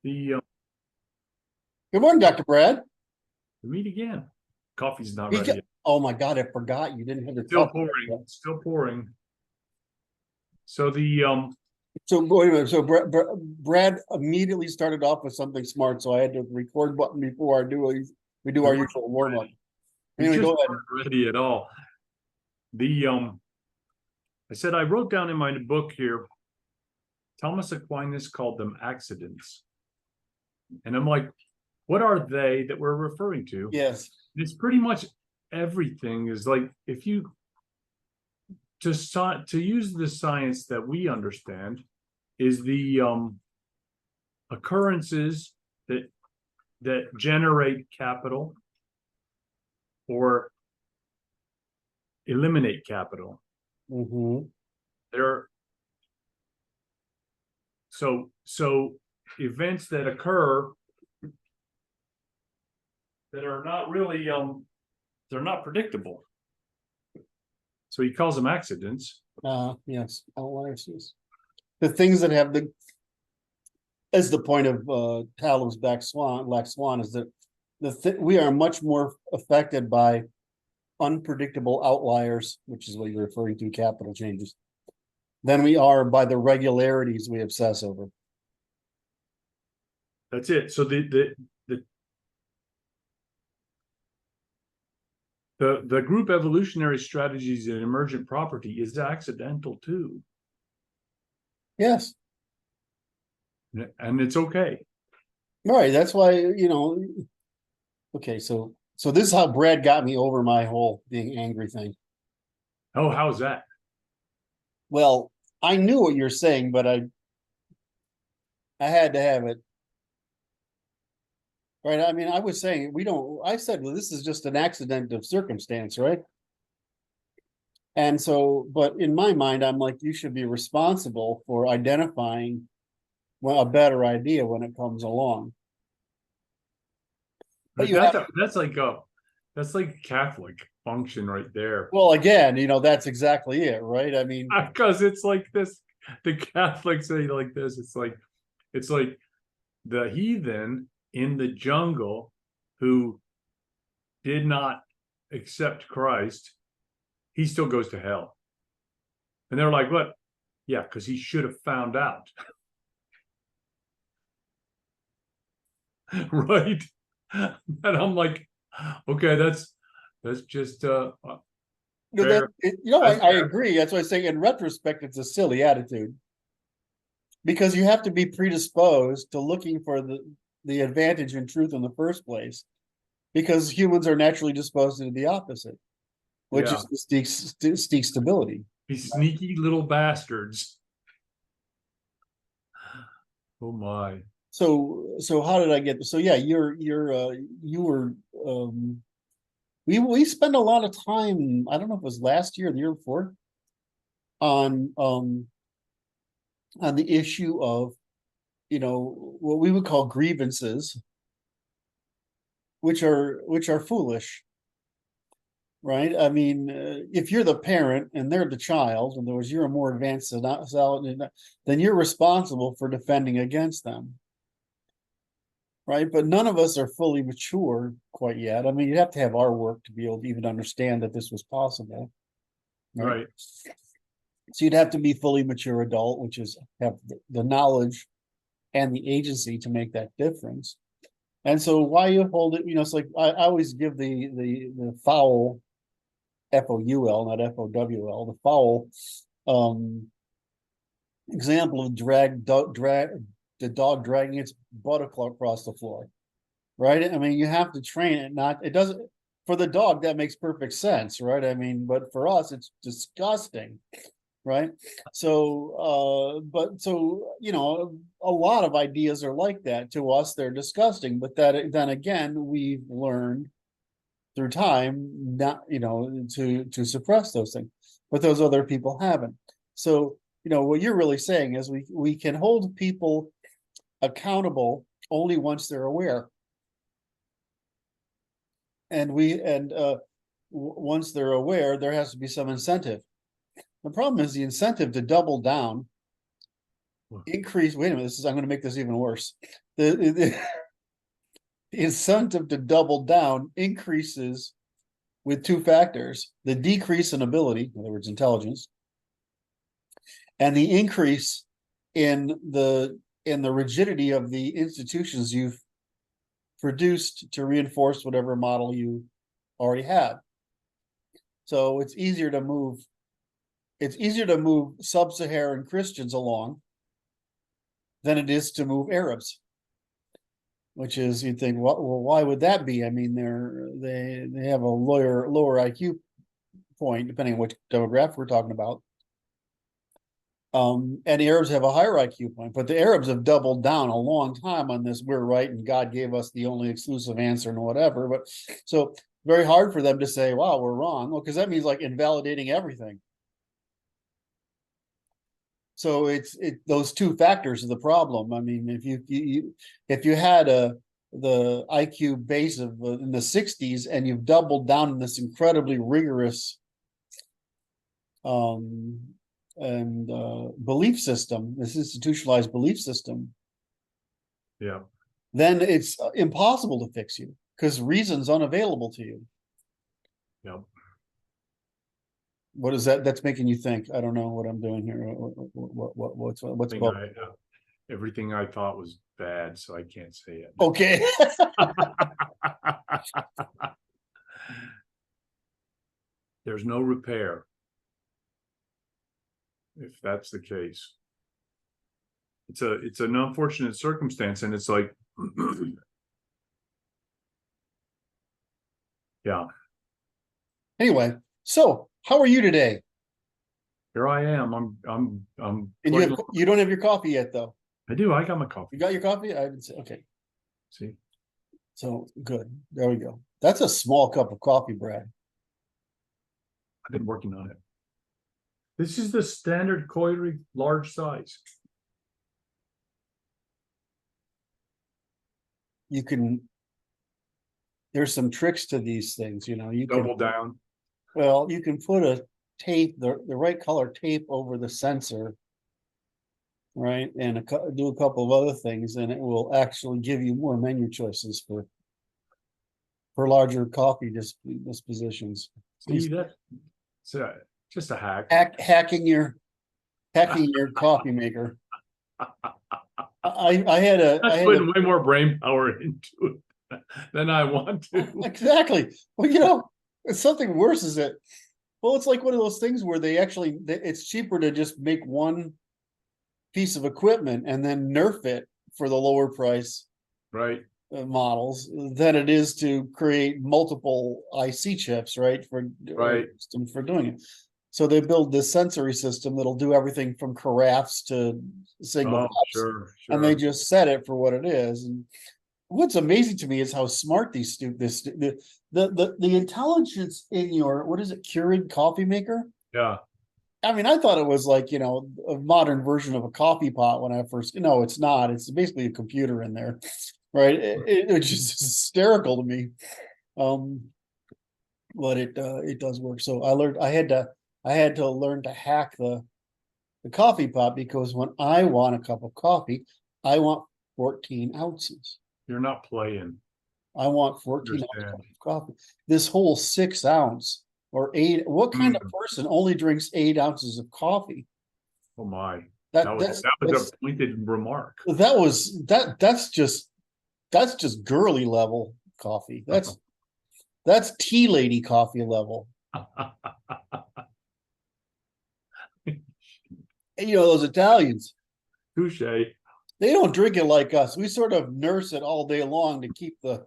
The Good morning, Dr. Brad. we meet again. Coffee's not We ready got, yet. oh my God, I forgot you didn't have your Still coffee. pouring. Still pouring. So the So wait a minute. So Brad immediately started off with something smart, so I had to record button before we do we our weren't usual warm up. ready. We Anyway, just go ahead. weren't ready at all. The I said I wrote down in my book here. Thomas Aquinas called them accidents, and I'm like, what are they that we're referring to? Yes. It's pretty much everything. Is like if you to use the science that we understand is the occurrences that generate capital or eliminate capital. Mm-hmm. There, so events that occur that are not really they're not predictable. So he calls them accidents. Yes. Outliers. The things that have the as the point of Talos Black Swan is that we are much more affected by unpredictable outliers, which is what you're referring to, capital changes, than we are by the regularities we obsess over. That's it. So the group evolutionary strategies and emergent property is accidental too. Yes. And it's okay. Right. That's why, okay, so this is how Brad got me over my whole being angry thing. Oh, how's that? Well, I knew what you're saying, but I had to have it. Right. I mean, I was saying I said, well, this is just an accident of circumstance, right? And so, but in my mind, I'm like, you should be responsible for identifying a better idea when it comes along. But you have, That's like Catholic function right there. well, again, that's exactly it, right? I mean, Because it's like this, the Catholics say like this. It's like the heathen in the jungle who did not accept Christ, he still goes to hell. And they're like, what? Yeah, because he should have found out. Right. And I'm like, okay, that's just fair. That's I fair. agree. That's why I say in retrospect, it's a silly attitude because you have to be predisposed to looking for the advantage in truth in the first place, because humans are naturally disposed to do the opposite, which Yeah. is to seek stability. These sneaky little bastards. Oh my. So how did I get? So yeah, you were we spend a lot of time. I don't know if it was last year or the year before on the issue of what we would call grievances, which are foolish, right? I mean, if you're the parent and they're the child, in other words, you're a more advanced then you're responsible for defending against them, right? But none of us are fully mature quite yet. I mean, you have to have our work to be able to even understand that this was possible, right? Right. So you'd have to be fully mature adult, which is have the knowledge and the agency to make that difference. And so why you hold it, it's like I always give the foul FOUL, not FOWL, the foul example of the dog dragging its butt across the floor, right? I mean, you have to train it. It doesn't, for the dog, that makes perfect sense, right? I mean, but for us, it's disgusting, right? So, a lot of ideas are like that. To us, they're disgusting, but then again, we've learned through time not, to suppress those things, but those other people haven't. So, what you're really saying is we can hold people accountable only once they're aware. And once they're aware, there has to be some incentive. The problem is the incentive to double down increase. Wait a minute. I'm going to make this even worse. The incentive to double down increases with two factors: the decrease in ability, in other words, intelligence, and the increase in the rigidity of the institutions you've produced to reinforce whatever model you already have. So it's easier to move sub-Saharan Christians along than it is to move Arabs. Which is, you'd think, well, why would that be? I mean, they have a lower IQ point, depending on which demographic we're talking about. And the Arabs have a higher IQ point, but the Arabs have doubled down a long time on this. We're right, and God gave us the only exclusive answer and whatever. But so very hard for them to say, wow, we're wrong. Well, because that means like invalidating everything. So it's those two factors are the problem. I mean, if you had the IQ base of in the 60s and you've doubled down in this incredibly rigorous belief system, this institutionalized belief system, Yeah. then it's impossible to fix you because reason's unavailable to you. Yeah. What is that? That's making you think. I don't know what I'm doing here. What's Everything I thought was bad, so I can't say it. Okay. There's no repair if that's the case. It's an unfortunate circumstance, and it's like yeah. Anyway, so how are you today? Here I am. I'm And you don't have your coffee yet, though. I do. I got my coffee. You got your coffee? I didn't say. Okay. See. So good. There we go. That's a small cup of coffee, Brad. I've been working on it. This is the standard Koiri large size. You can. There's some tricks to these things, you know. You Double can, down. well, you can put a tape, the right color tape over the sensor, right, and do a couple of other things, and it will actually give you more menu choices for larger coffee dispositions. See that? It's just a hack. Hacking your coffee maker. I had putting way more brain power into it than I want to. Exactly. Well, you know, it's something worse is that, well, it's like one of those things where it's cheaper to just make one piece of equipment and then nerf it for the lower price Right. Models than it is to create multiple IC chips, right? For doing it. So they build this sensory system that'll do everything from carafes to single cups, sure. and they just set it for what it is. And what's amazing to me is how smart the intelligence in your, what is it, Keurig coffee maker? Yeah. I mean, I thought it was like, you know, a modern version of a coffee pot when I first, no, it's not. It's basically a computer in there, right? It's just hysterical to me. But it does work. So I had to learn to hack the coffee pot, because when I want a cup of coffee, I want 14 ounces. You're not playing. I want 14 ounces of coffee. This whole 6 ounce or 8, what kind of person only drinks 8 ounces of coffee? Oh my. That was a pointed remark. That's just girly level coffee. That's tea lady coffee level. And, you know, those Italians, Touche. they don't drink it like us. We sort of nurse it all day long to keep but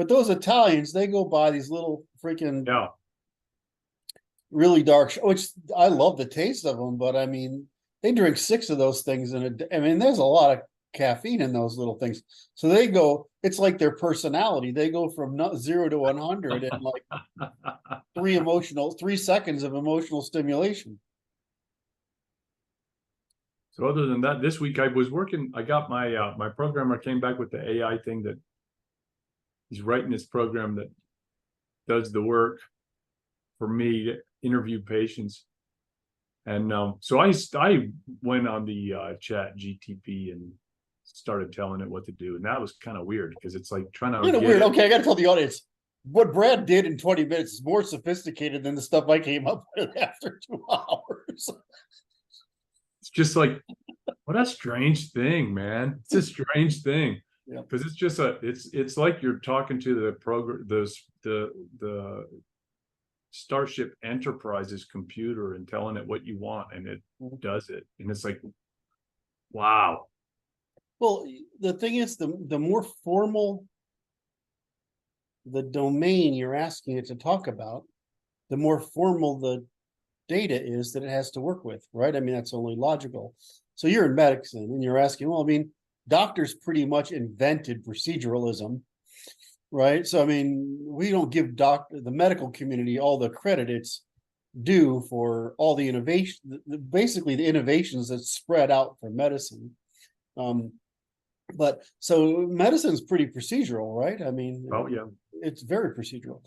those Italians, they go buy these little freaking really dark, which I love the taste of them, but I mean, they drink 6 of those things in a day. I mean, there's a lot of caffeine in those little things. So they go, it's like their personality. They go from 0 to 100 in like 3 seconds of emotional stimulation. So other than that, this week I was working, I got my my programmer came back with the AI thing that he's writing this program that does the work for me to interview patients. And so I went on the chat GTP and started telling it what to do. And that was kind of weird because it's like trying to Kind of get weird. it. Okay, I got to tell the audience what Brad did in 20 minutes is more sophisticated than the stuff I came up with after 2 hours. It's just like, what a strange thing, man. It's a strange thing. Yeah. Because it's just it's like you're talking to the program, the Starship Enterprise's computer and telling it what you want, and it does it. And it's like, wow. Well, the thing is, the more formal the domain you're asking it to talk about, the more formal the data is that it has to work with, right? I mean, that's only logical. So you're in medicine and you're asking, well, I mean, doctors pretty much invented proceduralism, right? So, I mean, we don't give the medical community all the credit it's due for all the innovation, basically the innovations that spread out from medicine. But so medicine's pretty procedural, right? I mean, Oh yeah. It's very procedural.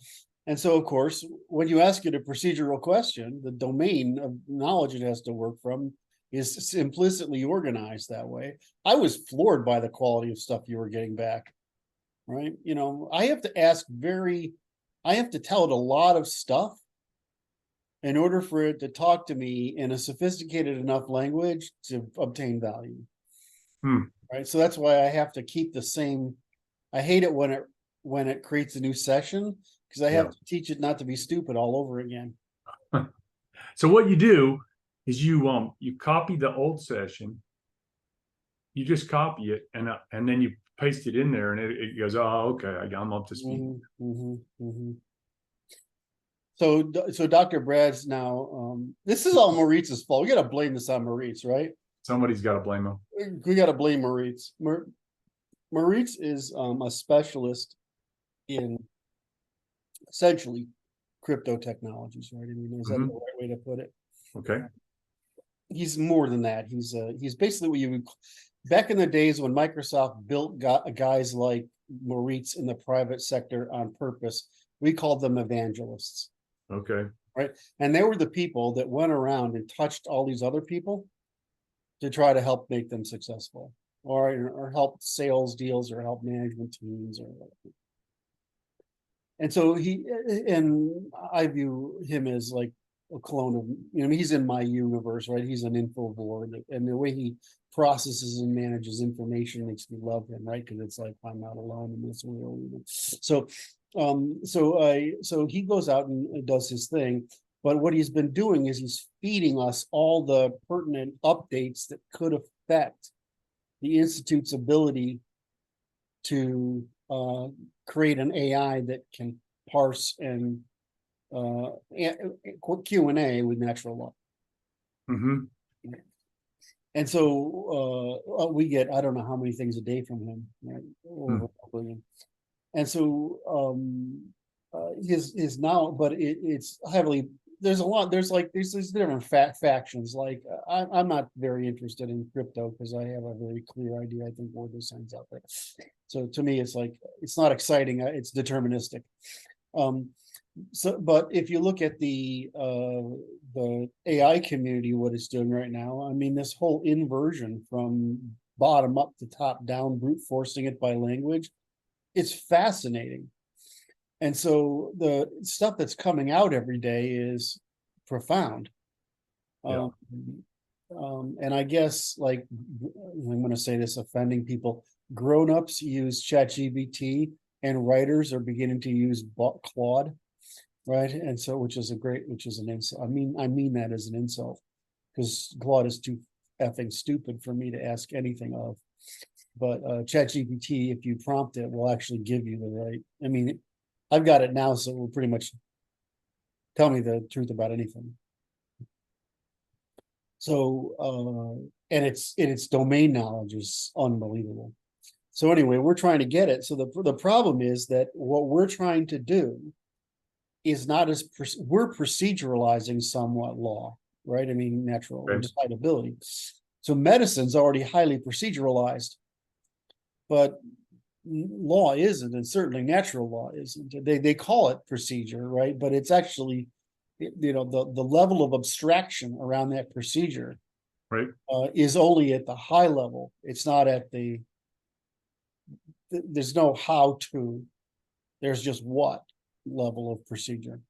And so, of course, when you ask it a procedural question, the domain of knowledge it has to work from is implicitly organized that way. I was floored by the quality of stuff you were getting back, right? You know, I have to tell it a lot of stuff in order for it to talk to me in a sophisticated enough language to obtain value. Right. So that's why I have to keep the same. I hate it when it creates a new session because I have to teach it not to be stupid all over again. So what you do is you copy the old session, you just copy it, and then you paste it in there, and it goes, oh, okay, I'm up to speed. So Dr. Brad's now. This is all Mauritz's fault. We got to blame this on Moritz, right? Somebody's got to blame him. We got to blame Moritz. Moritz is a specialist in essentially crypto technologies, right? I mean, is that the right way to put it? Okay. He's more than that. He's basically what you would back in the days when Microsoft built guys like Moritz in the private sector on purpose. We called them evangelists. Okay. Right. And they were the people that went around and touched all these other people to try to help make them successful or help sales deals or help management teams or whatever. And so I view him as like a clone of, you know, he's in my universe, right? He's an infovore, and the way he processes and manages information makes me love him, right? Because it's like I'm not alone in this world. So he goes out and does his thing, but what he's been doing is he's feeding us all the pertinent updates that could affect the Institute's ability to create an AI that can parse and Q&A with natural law. And so we get, I don't know how many things a day from him, right? Over a billion. And so his now, but it's heavily, there's a lot, there's different factions. Like I'm not very interested in crypto because I have a very clear idea, I think, where this ends up. So to me, it's like, it's not exciting, it's deterministic. So, but if you look at the AI community, what it's doing right now, I mean, this whole inversion from bottom up to top down, brute forcing it by language, it's fascinating. And so the stuff that's coming out every day is profound. And I guess, like, I'm going to say this offending people, grown-ups use ChatGPT and writers are beginning to use Claude, right? And so, which is an insult. I mean that as an insult, because Claude is too effing stupid for me to ask anything of. But ChatGPT, if you prompt it, will actually give you the right. I mean, I've got it now, so it will pretty much tell me the truth about anything. So, and its domain knowledge is unbelievable. So anyway, we're trying to get it. So the problem is that what we're trying to do is not we're proceduralizing somewhat law, right? I mean, natural decidability. So medicine's already highly proceduralized, but law isn't, and certainly natural law isn't. They call it procedure, right? But it's the level of abstraction around that procedure right, is only at the high level. It's not at there's no how to, there's just what level of procedure.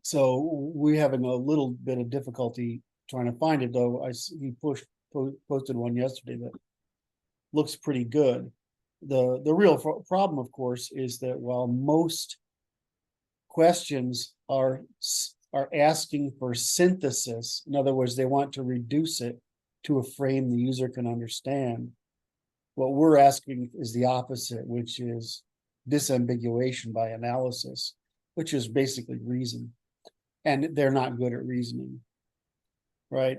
So we're having a little bit of difficulty trying to find it, though. He posted one yesterday that looks pretty good. The real problem, of course, is that while most questions are asking for synthesis, in other words, they want to reduce it to a frame the user can understand, what we're asking is the opposite, which is disambiguation by analysis, which is basically reason. And they're not good at reasoning, right?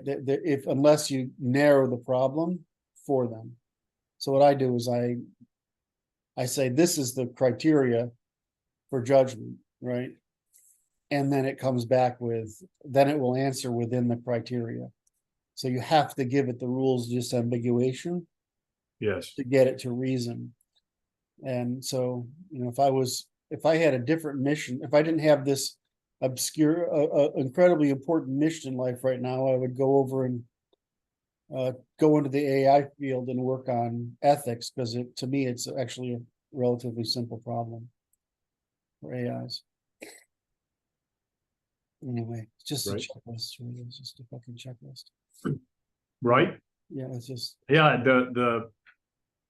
Unless you narrow the problem for them. So what I do is I say, this is the criteria for judgment, right? And then it comes back with, then it will answer within the criteria. So you have to give it the rules of disambiguation yes, to get it to reason. And so, if I had a different mission, if I didn't have this obscure, incredibly important mission in life right now, I would go over and go into the AI field and work on ethics, because to me, it's actually a relatively simple problem for AIs. Anyway, it's just a right, checklist. Really. It's just a fucking checklist. right. Yeah, it's just, Yeah,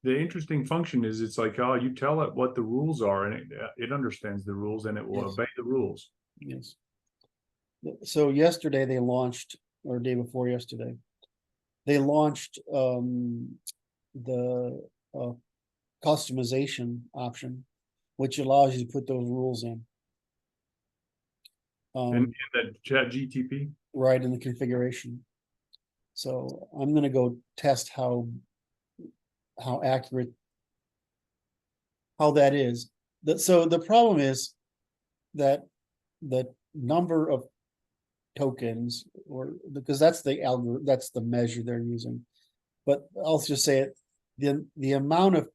the interesting function is, it's like, oh, you tell it what the rules are, and it understands the rules, and it will Yes. obey the rules. yes. So yesterday they launched, or day before yesterday, they launched the customization option, which allows you to put those rules in. In the chat GTP. Right in the configuration. So I'm gonna go test how accurate how that is. So the problem is that the number of tokens, or because that's the algorithm, that's the measure they're using. But I'll just say it, the amount of,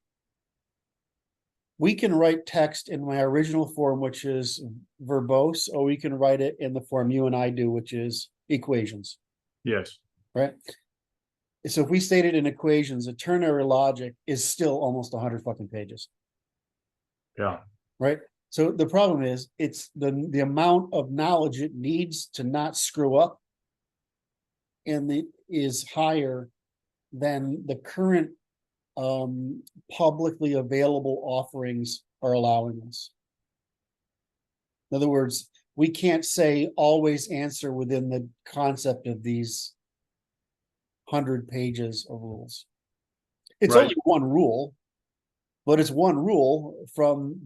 we can write text in my original form, which is verbose, or we can write it in the form you and I do, which is equations, Yes, right? So if we state it in equations, a ternary logic is still almost 100 fucking pages, yeah, right? So the problem is, it's the amount of knowledge it needs to not screw up is higher than the current publicly available offerings are allowing us. In other words, we can't say always answer within the concept of these 100 pages of rules. It's right, only one rule, but it's one rule from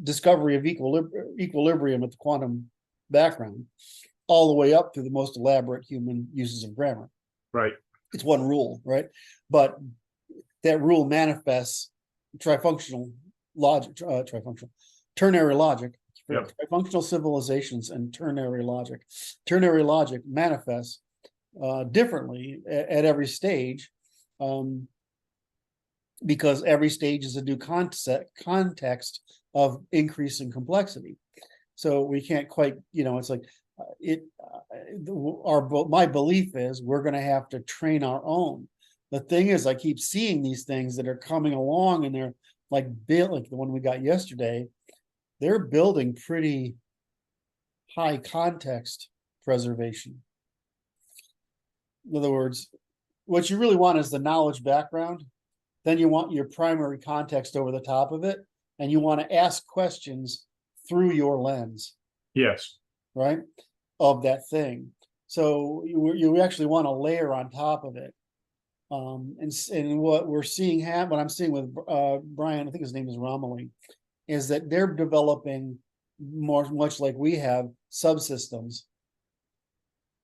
discovery of equilibrium with the quantum background, all the way up to the most elaborate human uses of grammar. right, It's one rule, right? But that rule manifests trifunctional logic, ternary logic, yep, trifunctional civilizations and ternary logic. Ternary logic manifests differently at every stage, because every stage is a new context of increasing complexity. So we can't quite, it's like my belief is we're going to have to train our own. The thing is, I keep seeing these things that are coming along, and they're like the one we got yesterday. They're building pretty high context preservation. In other words, what you really want is the knowledge background. Then you want your primary context over the top of it, and you want to ask questions through your lens, yes, right, of that thing. So you actually want to layer on top of it. And what we're seeing what I'm seeing with Bryan, I think his name is Romilly, is that they're developing much like we have subsystems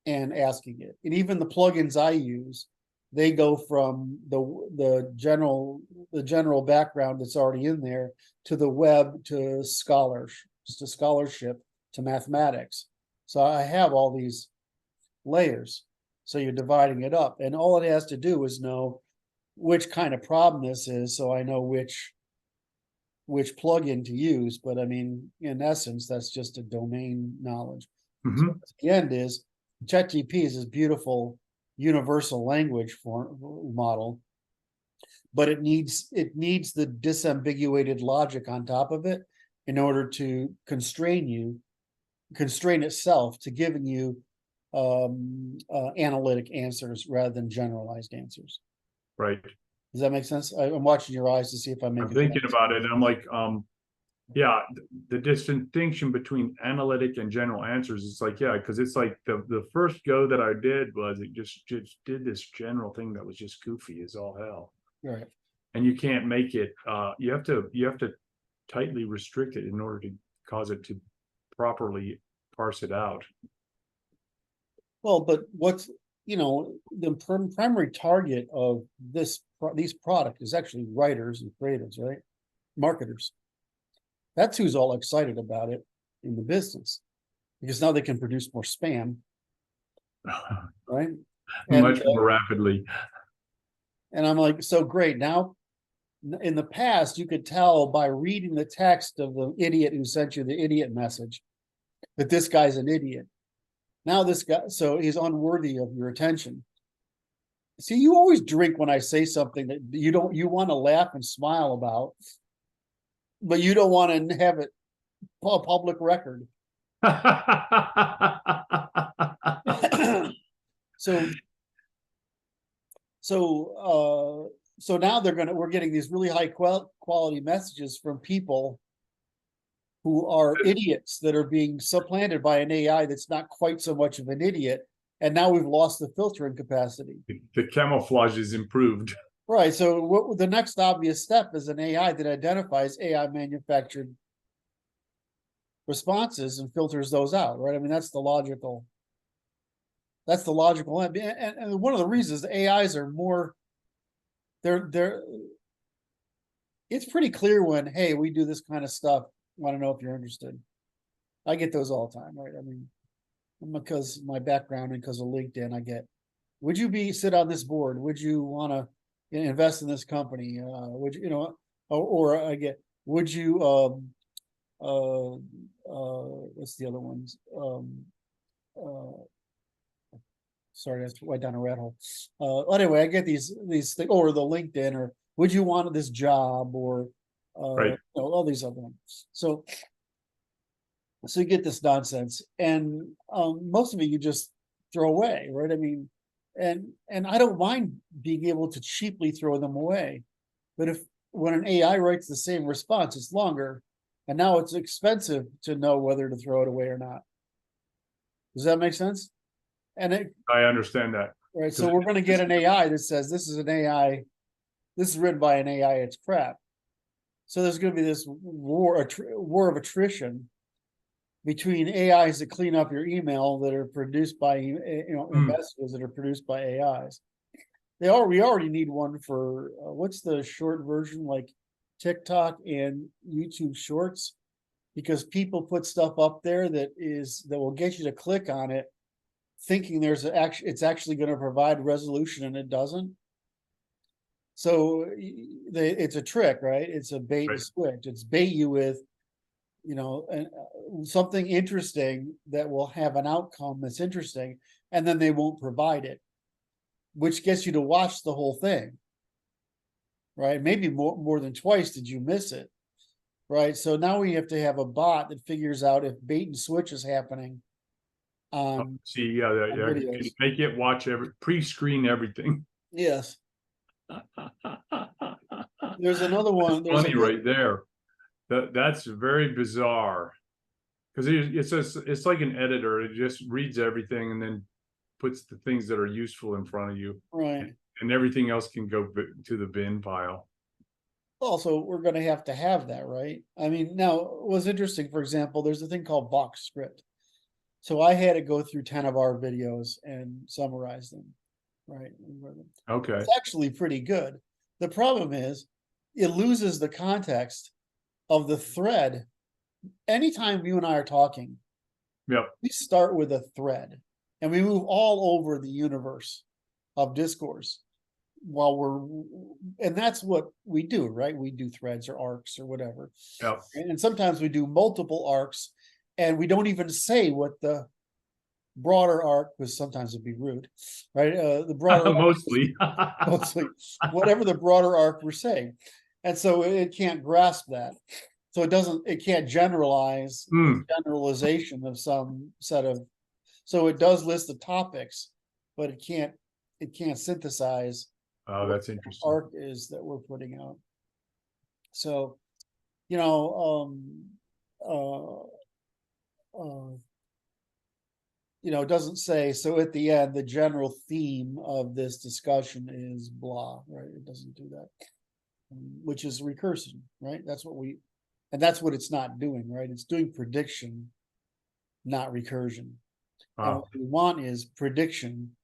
and asking it. And even the plugins I use, they go from the general background that's already in there to the web to scholarship to mathematics. So I have all these layers. So you're dividing it up, and all it has to do is know which kind of problem this is, so I know which which plugin to use, but I mean, in essence, that's just a domain knowledge. So Mhm. the end is ChatGPT is this beautiful universal language model, but it needs the disambiguated logic on top of it in order to constrain itself to giving you analytic answers rather than generalized answers. Right. Does that make sense? I'm watching your eyes to see if I'm I'm making thinking sense. about it, and I'm like, yeah, the distinction between analytic and general answers is like, yeah, because it's like the first go that I did was it just did this general thing that was just goofy as all hell. Right. And you can't make it, you have to tightly restrict it in order to cause it to properly parse it out. Well, but what's, the primary target of these product is actually writers and creatives, right? Marketers. That's who's all excited about it in the business, because now they can produce more spam, right? And Much more rapidly. and I'm like, so great. Now, in the past, you could tell by reading the text of the idiot who sent you the idiot message that this guy's an idiot. Now this guy, so he's unworthy of your attention. See, you always drink when I say something that you want to laugh and smile about, but you don't want to have it a public record. So now we're getting these really high quality messages from people who are idiots that are being supplanted by an AI that's not quite so much of an idiot. And now we've lost the filtering capacity. The camouflage is improved. Right. So what the next obvious step is an AI that identifies AI manufactured responses and filters those out, right? I mean, that's the logical end. And one of the reasons the AIs are more, they're it's pretty clear when, hey, we do this kind of stuff. Want to know if you're interested. I get those all the time, right? I mean, because my background and because of LinkedIn, I get, would you sit on this board? Would you want to invest in this company? Would you, or I get, would you, what's the other ones? Sorry, that's right down a rat hole. Anyway, I get these things, or the LinkedIn, or would you want this job, or Right. all these other ones. So you get this nonsense, and most of it you just throw away, right? I mean, and I don't mind being able to cheaply throw them away, but when an AI writes the same response, it's longer, and now it's expensive to know whether to throw it away or not. Does that make sense? And I understand that. right, so we're going to get an AI that says this is an AI, this is written by an AI, it's crap. So there's going to be this war of attrition between AIs that clean up your email that are produced by messages that are produced by AIs. We already need one for what's the short version, like TikTok and YouTube Shorts, because people put stuff up there that will get you to click on it, thinking it's actually going to provide resolution, and it doesn't. So it's a trick, right? It's a bait and switch. It's bait you with, something interesting that will have an outcome that's interesting, and then they won't provide it, which gets you to watch the whole thing, right? Maybe more than twice did you miss it, right? So now we have to have a bot that figures out if bait and switch is happening. See, yeah, make it watch pre-screen everything. Yes. There's another one. There's funny right there. That's very bizarre, because it's like an editor. It just reads everything and then puts the things that are useful in front of you, right, and everything else can go to the bin pile. Also, we're going to have that, right? I mean, now what's interesting, for example, there's a thing called box script. So I had to go through 10 of our videos and summarize them, right? Okay. It's actually pretty good. The problem is it loses the context of the thread. Anytime you and I are talking, yep, we start with a thread and we move all over the universe of discourse. and that's what we do, right? We do threads or arcs or whatever. Yeah. And sometimes we do multiple arcs and we don't even say what the broader arc, because sometimes it'd be rude, right? The broader Mostly. mostly whatever the broader arc we're saying. And so it can't grasp that. So it can't generalize Mm. generalization of some set of, so it does list the topics, but it can't synthesize Oh, that's interesting. arc is that we're putting out. So, you know, it doesn't say, so at the end, the general theme of this discussion is blah, right? It doesn't do that, which is recursion, right? And that's what it's not doing, right? It's doing prediction, not recursion. And what we want is prediction,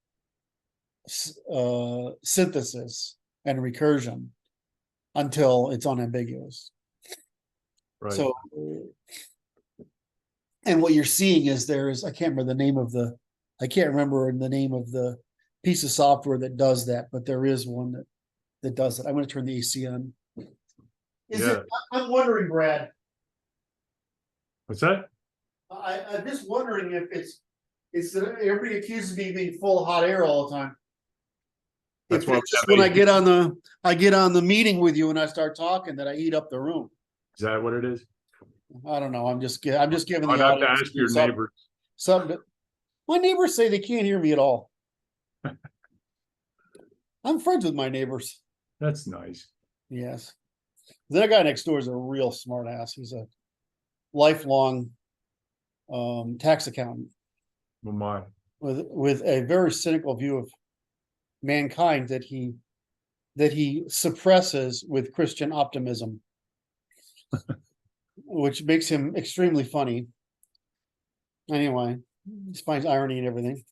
synthesis, and recursion until it's unambiguous. Right. So, and what you're seeing is I can't remember the name of the piece of software that does that, but there is one that does it. I'm going to turn the AC on. I'm wondering, Brad. What's that? I'm just wondering if it's that everybody accuses me of being full of hot air all the time. That's It's just when I get on the meeting with you and I start talking that I eat up the room. Is that what it is? I don't know. I'm just giving the I'd have to audience ask your neighbors. My neighbors say they can't hear me at all. I'm friends with my neighbors. That's nice. Yes. That guy next door is a real smart ass. He's a lifelong tax accountant. Oh my. With a very cynical view of mankind that he suppresses with Christian optimism, which makes him extremely funny. Anyway, he finds irony in everything.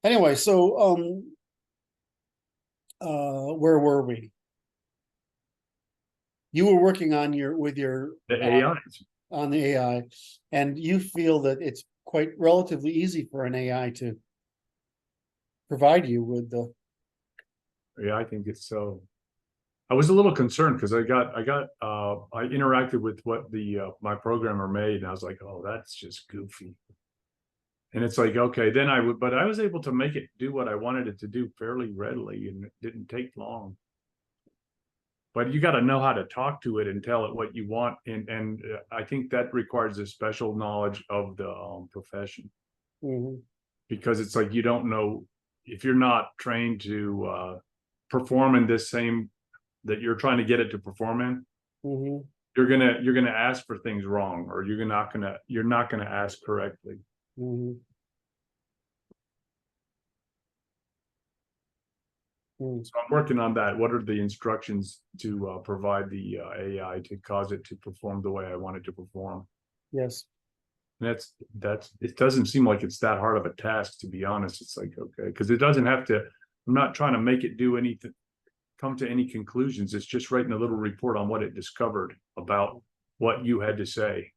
Anyway, so where were we? You were working on the AI. On the AI, and you feel that it's quite relatively easy for an AI to provide you with the. Yeah, I think it's so. I was a little concerned because I interacted with what my programmer made, and I was like, oh, that's just goofy. And it's like, okay, then but I was able to make it do what I wanted it to do fairly readily, and it didn't take long. But you got to know how to talk to it and tell it what you want, and I think that requires a special knowledge of the profession, because it's like you don't know if you're not trained to perform in this same that you're trying to get it to perform in. You're gonna ask for things wrong, or you're not gonna ask correctly. So I'm working on that. What are the instructions to provide the AI to cause it to perform the way I want it to perform? Yes. And it doesn't seem like it's that hard of a task, to be honest. It's like, okay, because it doesn't have to. I'm not trying to make it do anything, come to any conclusions. It's just writing a little report on what it discovered about what you had to say,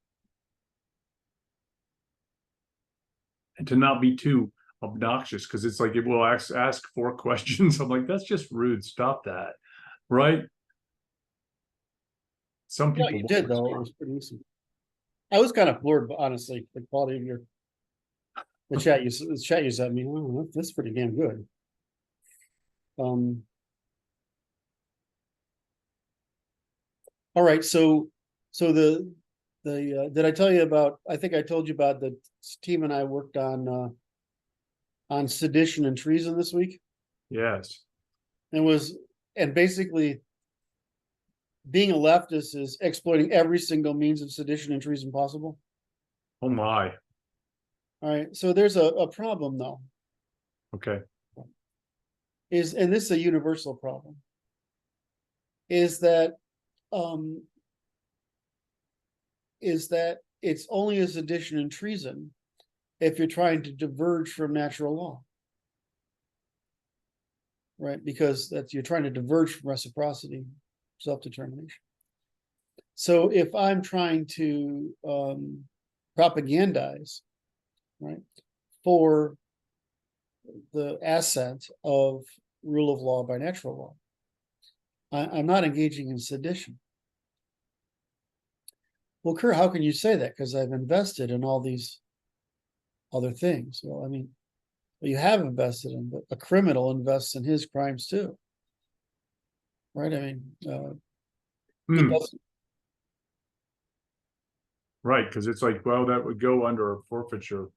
and to not be too obnoxious, because it's like it will ask 4 questions. I'm like, that's just rude. Stop that, right? Some people you did though. It was pretty easy. I was kind of floored, but honestly, the quality of the chat you sent me. Oh, that's pretty damn good. All right, so did I tell you about? I think I told you about the team and I worked on sedition and treason this week. Yes. And basically being a leftist is exploiting every single means of sedition and treason possible. Oh my. All right, so there's a problem though. Okay. And this is a universal problem, is that it's only a sedition and treason if you're trying to diverge from natural law, right? Because you're trying to diverge from reciprocity, self-determination. So if I'm trying to propagandize, right, for the ascent of rule of law by natural law. I'm not engaging in sedition. Well, Curt, how can you say that? Because I've invested in all these other things. Well, I mean, you have invested in, but a criminal invests in his crimes too. Right? I mean, it doesn't. Right, because it's like, well, that would go under a forfeiture.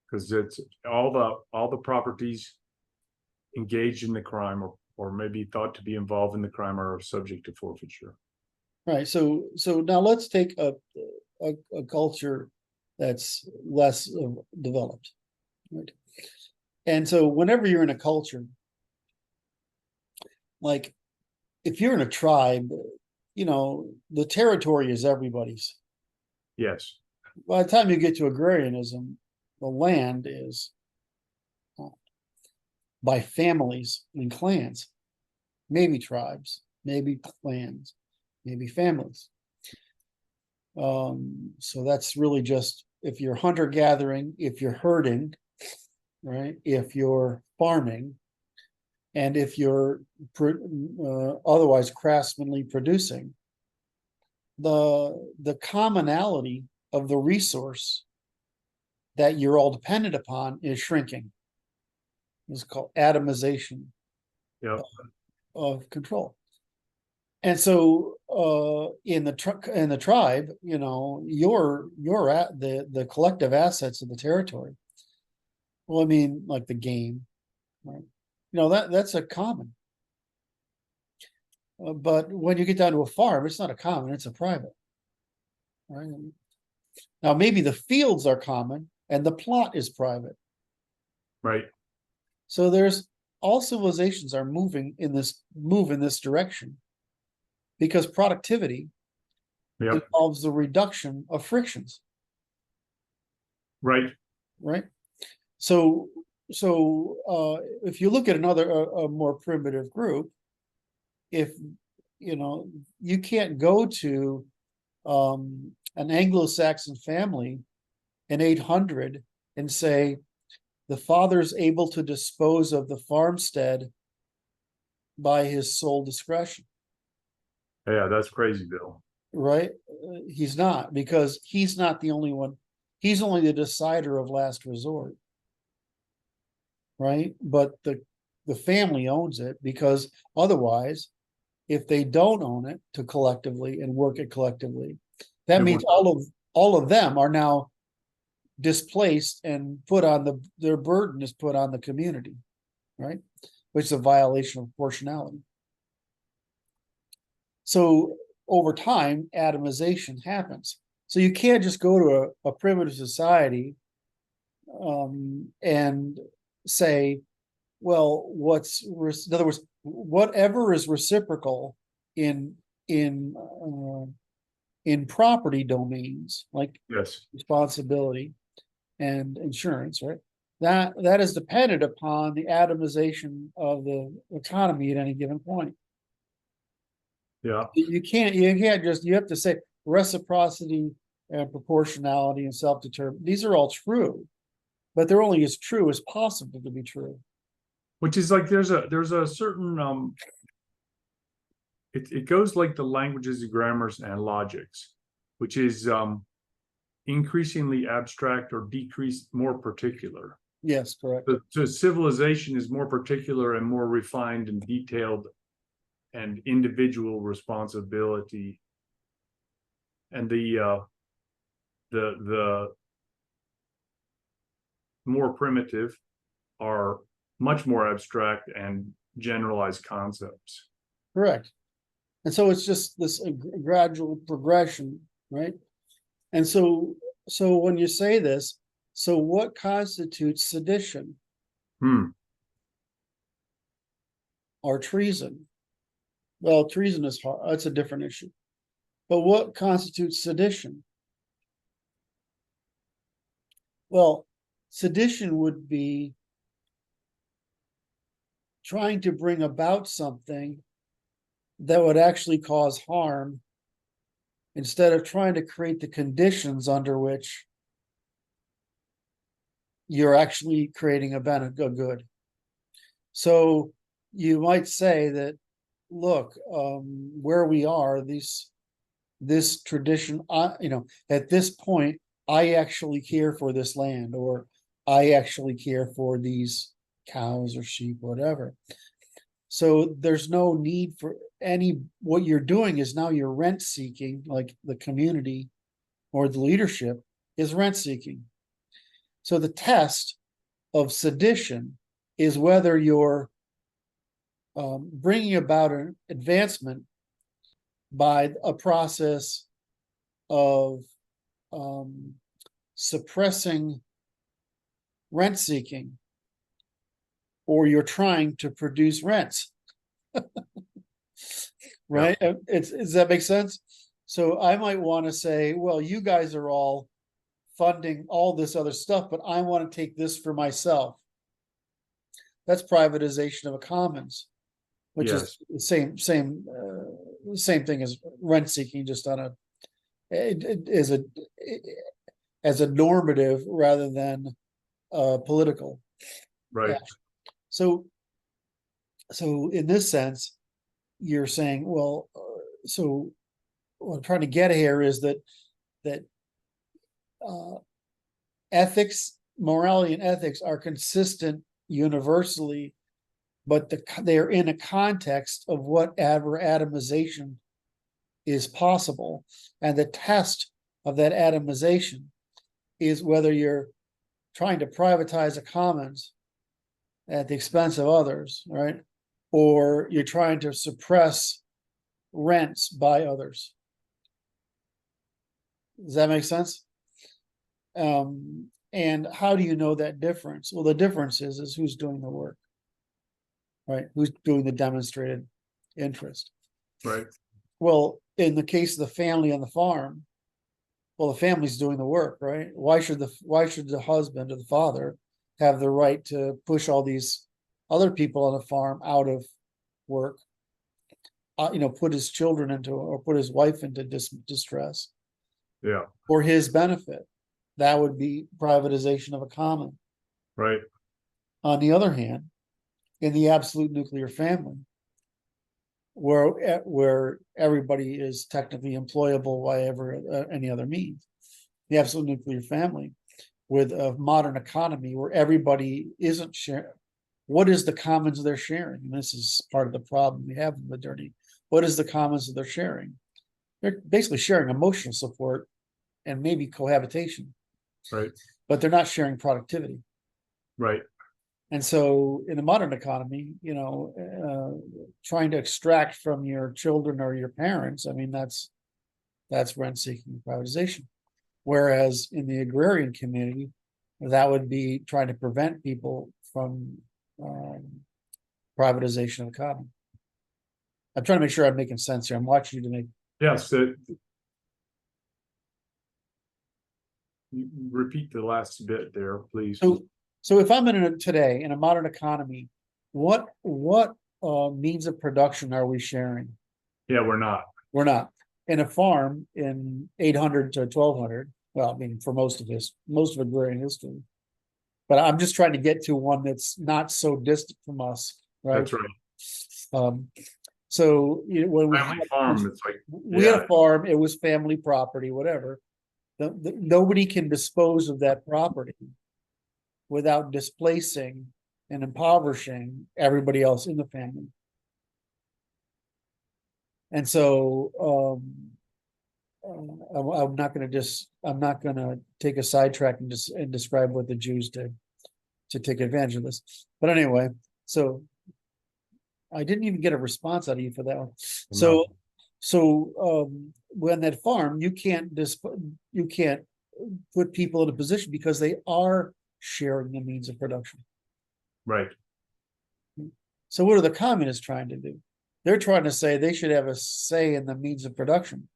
Because it's all the properties engaged in the crime or maybe thought to be involved in the crime are subject to forfeiture. Right. So now let's take a culture that's less developed. Right. And so whenever you're in a culture, like if you're in a tribe, the territory is everybody's. Yes. By the time you get to agrarianism, the land is by families and clans, maybe tribes, maybe clans, maybe families. So that's really just if you're hunter gathering, if you're herding, right? If you're farming, and if you're otherwise craftsmanly producing, the commonality of the resource that you're all dependent upon is shrinking. It's called atomization of control. And so in the tribe, you're at the collective assets of the territory. Well, I mean, like the game, right? That's a common. But when you get down to a farm, it's not a common, it's a private. Right? Now, maybe the fields are common and the plot is private. Right. So all civilizations are moving in this direction because productivity involves the reduction of frictions. Right. Right. So if you look at a more primitive group, if you can't go to an Anglo-Saxon family in 800 and say the father's able to dispose of the farmstead by his sole discretion. Yeah, that's crazy, Bill. Right? He's not, because he's not the only one. He's only the decider of last resort. Right? But the family owns it, because otherwise, if they don't own it to collectively and work it collectively, that means all of them are now displaced and their burden is put on the community, right? Which is a violation of proportionality. So over time, atomization happens. So you can't just go to a primitive society and say, well, in other words, whatever is reciprocal in property domains, like responsibility and insurance, right? That is dependent upon the atomization of the economy at any given point. Yeah. You can't just, you have to say reciprocity and proportionality and self-determination. These are all true, but they're only as true as possible to be true. Which is like there's a certain it goes like the languages, grammars, and logics, which is increasingly abstract or decreased more particular. Yes, correct. So civilization is more particular and more refined and detailed, and individual responsibility, and the more primitive are much more abstract and generalized concepts. Correct. And so it's just this gradual progression, right? And so when you say this, so what constitutes sedition or treason? Well, treason is hard. That's a different issue. But what constitutes sedition? Well, sedition would be trying to bring about something that would actually cause harm, instead of trying to create the conditions under which you're actually creating a good. So you might say that, look, where we are, this tradition, at this point, I actually care for this land, or I actually care for these cows or sheep, whatever. So there's no need for what you're doing is now you're rent seeking, like the community or the leadership is rent seeking. So the test of sedition is whether you're bringing about an advancement by a process of suppressing rent seeking, or you're trying to produce rents. Right? Does that make sense? So I might want to say, well, you guys are all funding all this other stuff, but I want to take this for myself. That's privatization of a commons, which is the same thing as rent seeking, just on as a normative rather than political. Right. Yeah. So in this sense, you're saying, well, so what I'm trying to get here is that ethics, morality, and ethics are consistent universally, but they're in a context of what atomization is possible, and the test of that atomization is whether you're trying to privatize a commons at the expense of others, right? Or you're trying to suppress rents by others. Does that make sense? And how do you know that difference? Well, the difference is who's doing the work, right? Who's doing the demonstrated interest? Right. Well, in the case of the family on the farm, well, the family's doing the work, right? Why should the husband or the father have the right to push all these other people on the farm out of work? Put his children into, or put his wife into distress. Yeah. For his benefit. That would be privatization of a common. Right. On the other hand, in the absolute nuclear family, where everybody is technically employable by any other means, the absolute nuclear family, with a modern economy where everybody isn't sharing. What is the commons they're sharing? And this is part of the problem we have in modernity. What is the commons that they're sharing? They're basically sharing emotional support and maybe cohabitation. Right. But they're not sharing productivity. Right. And so in the modern economy, trying to extract from your children or your parents, I mean, that's rent seeking privatization. Whereas in the agrarian community, that would be trying to prevent people from privatization of the common. I'm trying to make sure I'm making sense here. I'm watching you to make. Yes. Repeat the last bit there, please. So if I'm today in a modern economy, what means of production are we sharing? Yeah, we're not. We're not. In a farm in 800 to 1200. Well, I mean, for most of agrarian history. But I'm just trying to get to one that's not so distant from us, right? That's right. So when we family farm, it's like we had a farm, it was family property, whatever. Nobody can dispose of that property without displacing and impoverishing everybody else in the family. And so I'm not going to take a sidetrack and describe what the Jews did to take advantage of this. But anyway, so I didn't even get a response out of you for that one. No. So when that farm, you can't put people in a position because they are sharing the means of production. Right. So what are the communists trying to do? They're trying to say they should have a say in the means of production,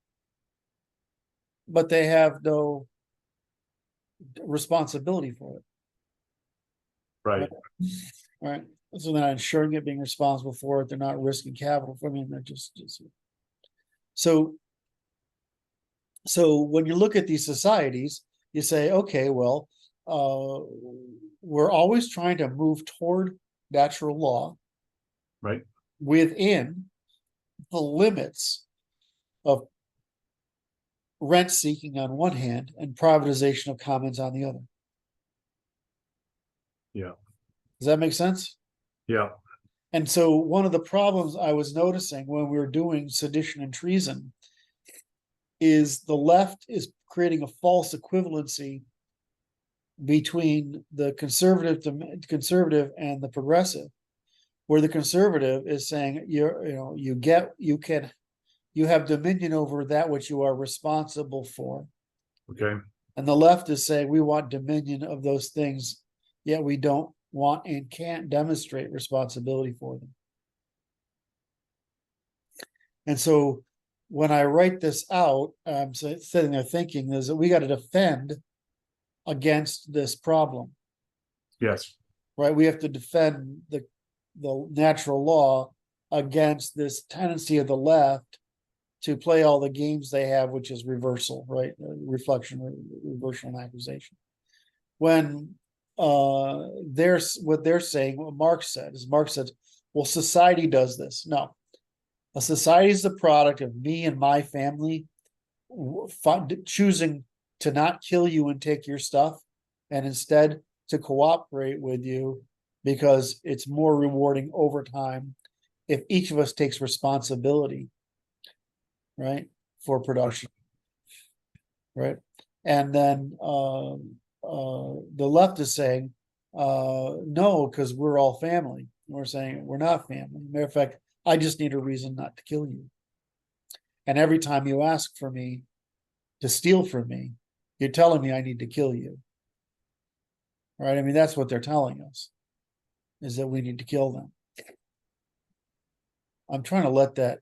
but they have no responsibility for it. Right. Right. So they're not ensuring it, being responsible for it. They're not risking capital. I mean, they're just so when you look at these societies, you say, okay, well, we're always trying to move toward natural law right, within the limits of rent seeking on one hand and privatization of commons on the other. yeah, Does that make sense? yeah, And so one of the problems I was noticing when we were doing sedition and treason is the left is creating a false equivalency between the conservative and the progressive, where the conservative is saying you have dominion over that which you are responsible for. okay, And the left is saying we want dominion of those things, yet we don't want and can't demonstrate responsibility for them. And so when I write this out, I'm sitting there thinking is that we got to defend against this problem, yes, right? We have to defend the natural law against this tendency of the left to play all the games they have, which is reversal, right? Reflection, reversal, and accusation. When there's what they're saying, what Marx said is Marx said, well, society does this. No, a society is the product of me and my family choosing to not kill you and take your stuff, and instead to cooperate with you because it's more rewarding over time if each of us takes responsibility, right, for production, right? And then the left is saying, no, because we're all family. We're saying we're not family. Matter of fact, I just need a reason not to kill you. And every time you ask for me to steal from me, you're telling me I need to kill you. Right? I mean, that's what they're telling us, is that we need to kill them. I'm trying to let that,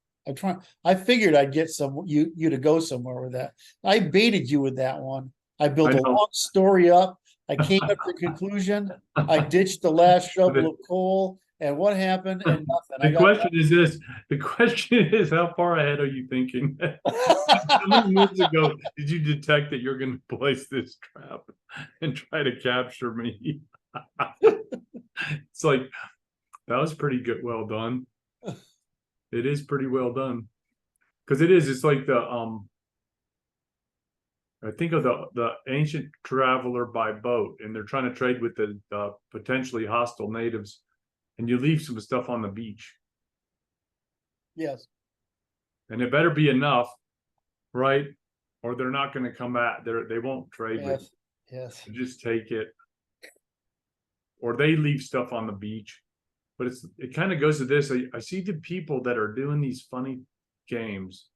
I figured I'd get you to go somewhere with that. I baited you with that one. I built a long story up. I came up to the conclusion. I ditched the last shovel of coal. And what happened? And nothing. The question is this. The question is, how far ahead are you thinking? How many moves ago did you detect that you're going to place this trap and try to capture me? It's like, that was pretty good. Well done. It is pretty well done. Because it's like I think of the ancient traveler by boat, and they're trying to trade with the potentially hostile natives, and you leave some stuff on the beach. Yes. And it better be enough, right? Or they're not going to come back. They won't trade with you. Yes. Just take it. Or they leave stuff on the beach. But it kind of goes to this. I see the people that are doing these funny games,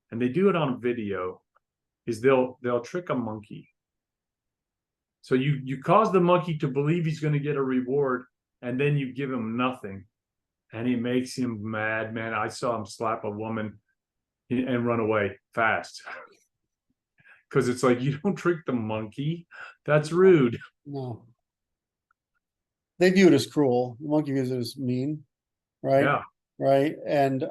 and they do it on video, is they'll trick a monkey. So you cause the monkey to believe he's going to get a reward, and then you give him nothing, and he makes him mad, man. I saw him slap a woman and run away fast. Because it's like, you don't trick the monkey. That's rude. No. They view it as cruel. The monkey views it as mean, right? Yeah. Right. And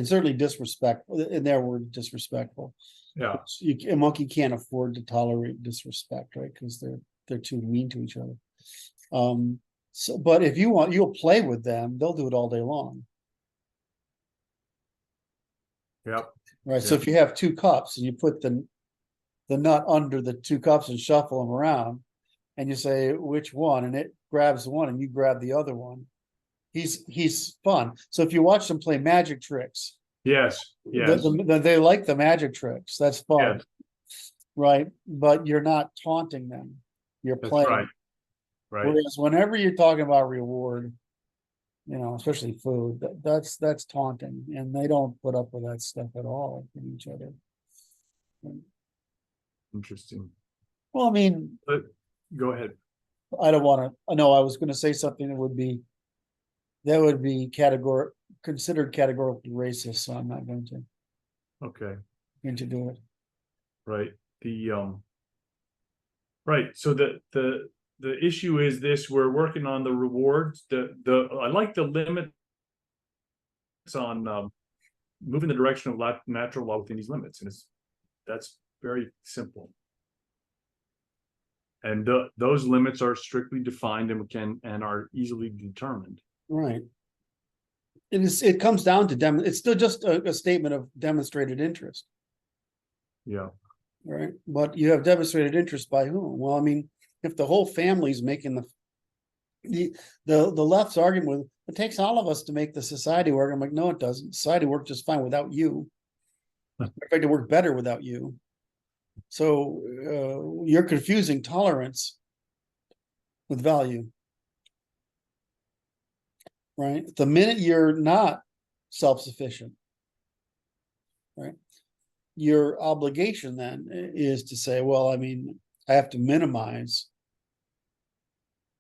certainly disrespectful, in their word, disrespectful. Yeah. A monkey can't afford to tolerate disrespect, right? Because they're too mean to each other. So, but if you want, you'll play with them, they'll do it all day long. Yep. Right. So if you have two cups and you put the nut under the two cups and shuffle them around, and you say which one, and it grabs the one and you grab the other one, he's fun. So if you watch them play magic tricks, yes, they like the magic tricks. That's fun. yes. Right? But you're not taunting them. You're playing. Right. Right. Whereas whenever you're talking about reward, especially food, that's taunting, and they don't put up with that stuff at all in each other. Interesting. Well, I mean, But go ahead. I don't want to. No, I was going to say something that would be considered categorically racist, so I'm not going to. Okay. Going to do it. Right. Right. So the issue is this: we're working on the rewards. I like the limits on moving the direction of natural law within these limits, and that's very simple. and those limits are strictly defined and are easily determined. Right. It comes down to it's still just a statement of demonstrated interest. Yeah. Right. But you have demonstrated interest by whom? Well, I mean, if the whole family's making the left's argument with, it takes all of us to make the society work. I'm like, no, it doesn't. Society worked just fine without you. In fact, it worked better without you. So you're confusing tolerance with value. Right. The minute you're not self-sufficient, right, your obligation then is to say, well, I mean, I have to minimize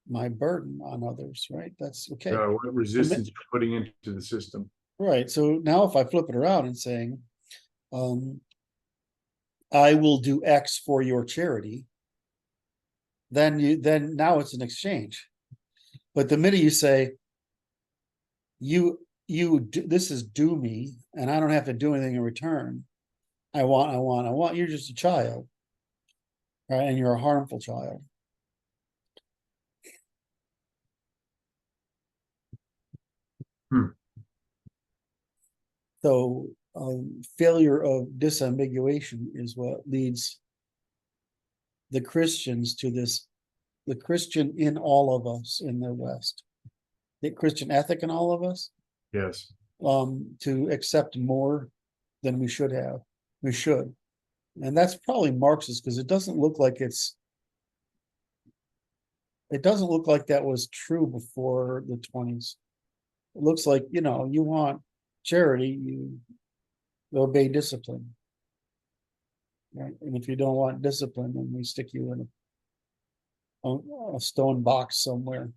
my burden on others, right? That's okay. What resistance you're putting into the system. Right. So now if I flip it around and saying, I will do X for your charity, then now it's an exchange. But the minute you say, this is do me, and I don't have to do anything in return. I want, you're just a child, right? And you're a harmful child. So failure of disambiguation is what leads the Christians to this, the Christian in all of us in the West, the Christian ethic in all of us. Yes. To accept more than we should have. We should. And that's probably Marxist, because it doesn't look like that was true before the 20s. It looks like, you want charity, you obey discipline. Right? And if you don't want discipline, then we stick you in a stone box somewhere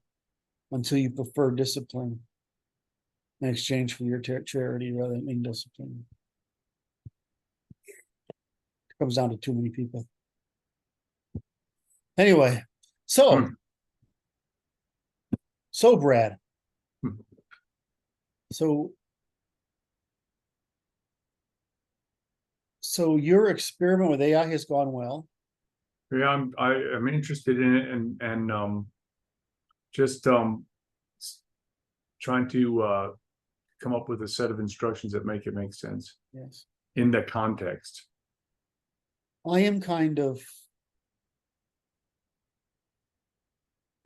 until you prefer discipline in exchange for your charity rather than indiscipline. It comes down to too many people. Anyway, so Brad. So your experiment with AI has gone well. Yeah, I'm interested in it, and just trying to come up with a set of instructions that make it make sense. Yes. In the context. I am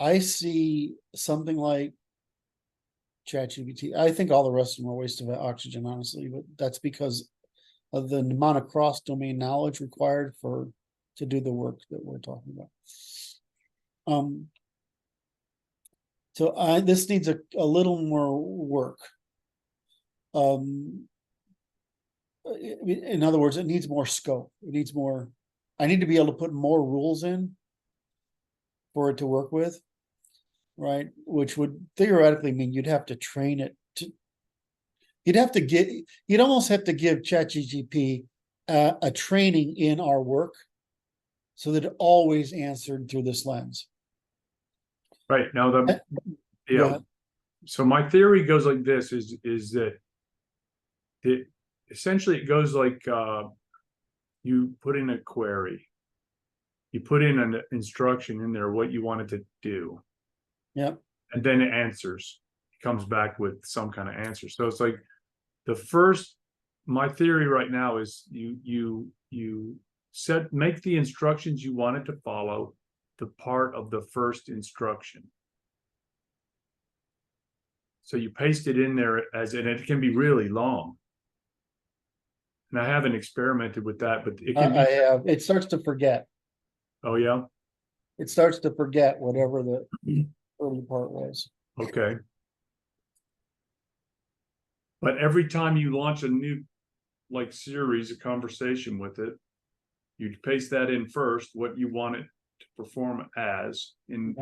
I see something like ChatGPT. I think all the rest of them are a waste of oxygen, honestly, but that's because of the amount of cross-domain knowledge required to do the work that we're talking about. So this needs a little more work. In other words, it needs more scope. It needs more. I need to be able to put more rules in for it to work with, right? Which would theoretically mean you'd have to train it to. You'd almost have to give ChatGPT a training in our work, so that it always answered through this lens. Right now, so my theory goes like this: is that essentially it goes like you put in a query, you put in an instruction in there what you want it to do, yeah, and then it answers. It comes back with some kind of answer. So it's like my theory right now is you make the instructions you want it to follow the part of the first instruction. So you paste it in there and it can be really long. And I haven't experimented with that, but it can be. It starts to forget. Oh yeah. It starts to forget whatever the early part was. Okay. But every time you launch a new series, a conversation with it, you paste that in first, what you want it to perform as and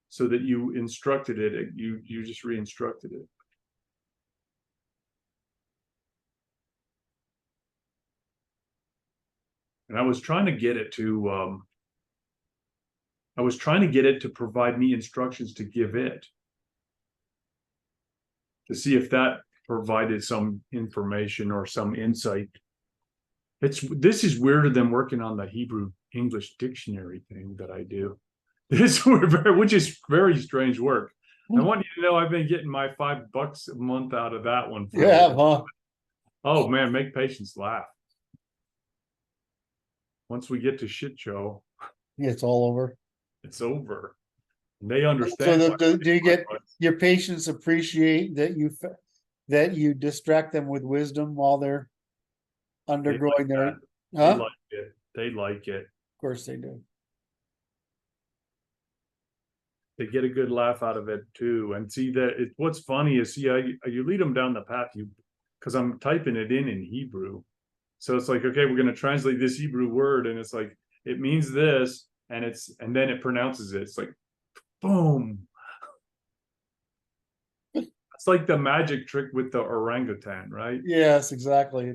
so that you instructed it, you just re-instructed it. And I was trying to get it to provide me instructions to give it, to see if that provided some information or some insight. This is weirder than working on the Hebrew English dictionary thing that I do. Which is very strange work. I want you to know I've been getting my $5 a month out of that one. Yeah, huh? Oh man, make patients laugh. Once we get to shit show, It's all over. it's over. And they So understand. do you get your patients appreciate that you distract them with wisdom while they're undergoing their, They huh? like it. They like it. Of course they do. They get a good laugh out of it too. And see that what's funny is you lead them down the path because I'm typing it in Hebrew. So it's like, okay, we're going to translate this Hebrew word, and it's like it means this, and then it pronounces it. It's like, boom. It's like the magic trick with the orangutan, right? Yes, exactly.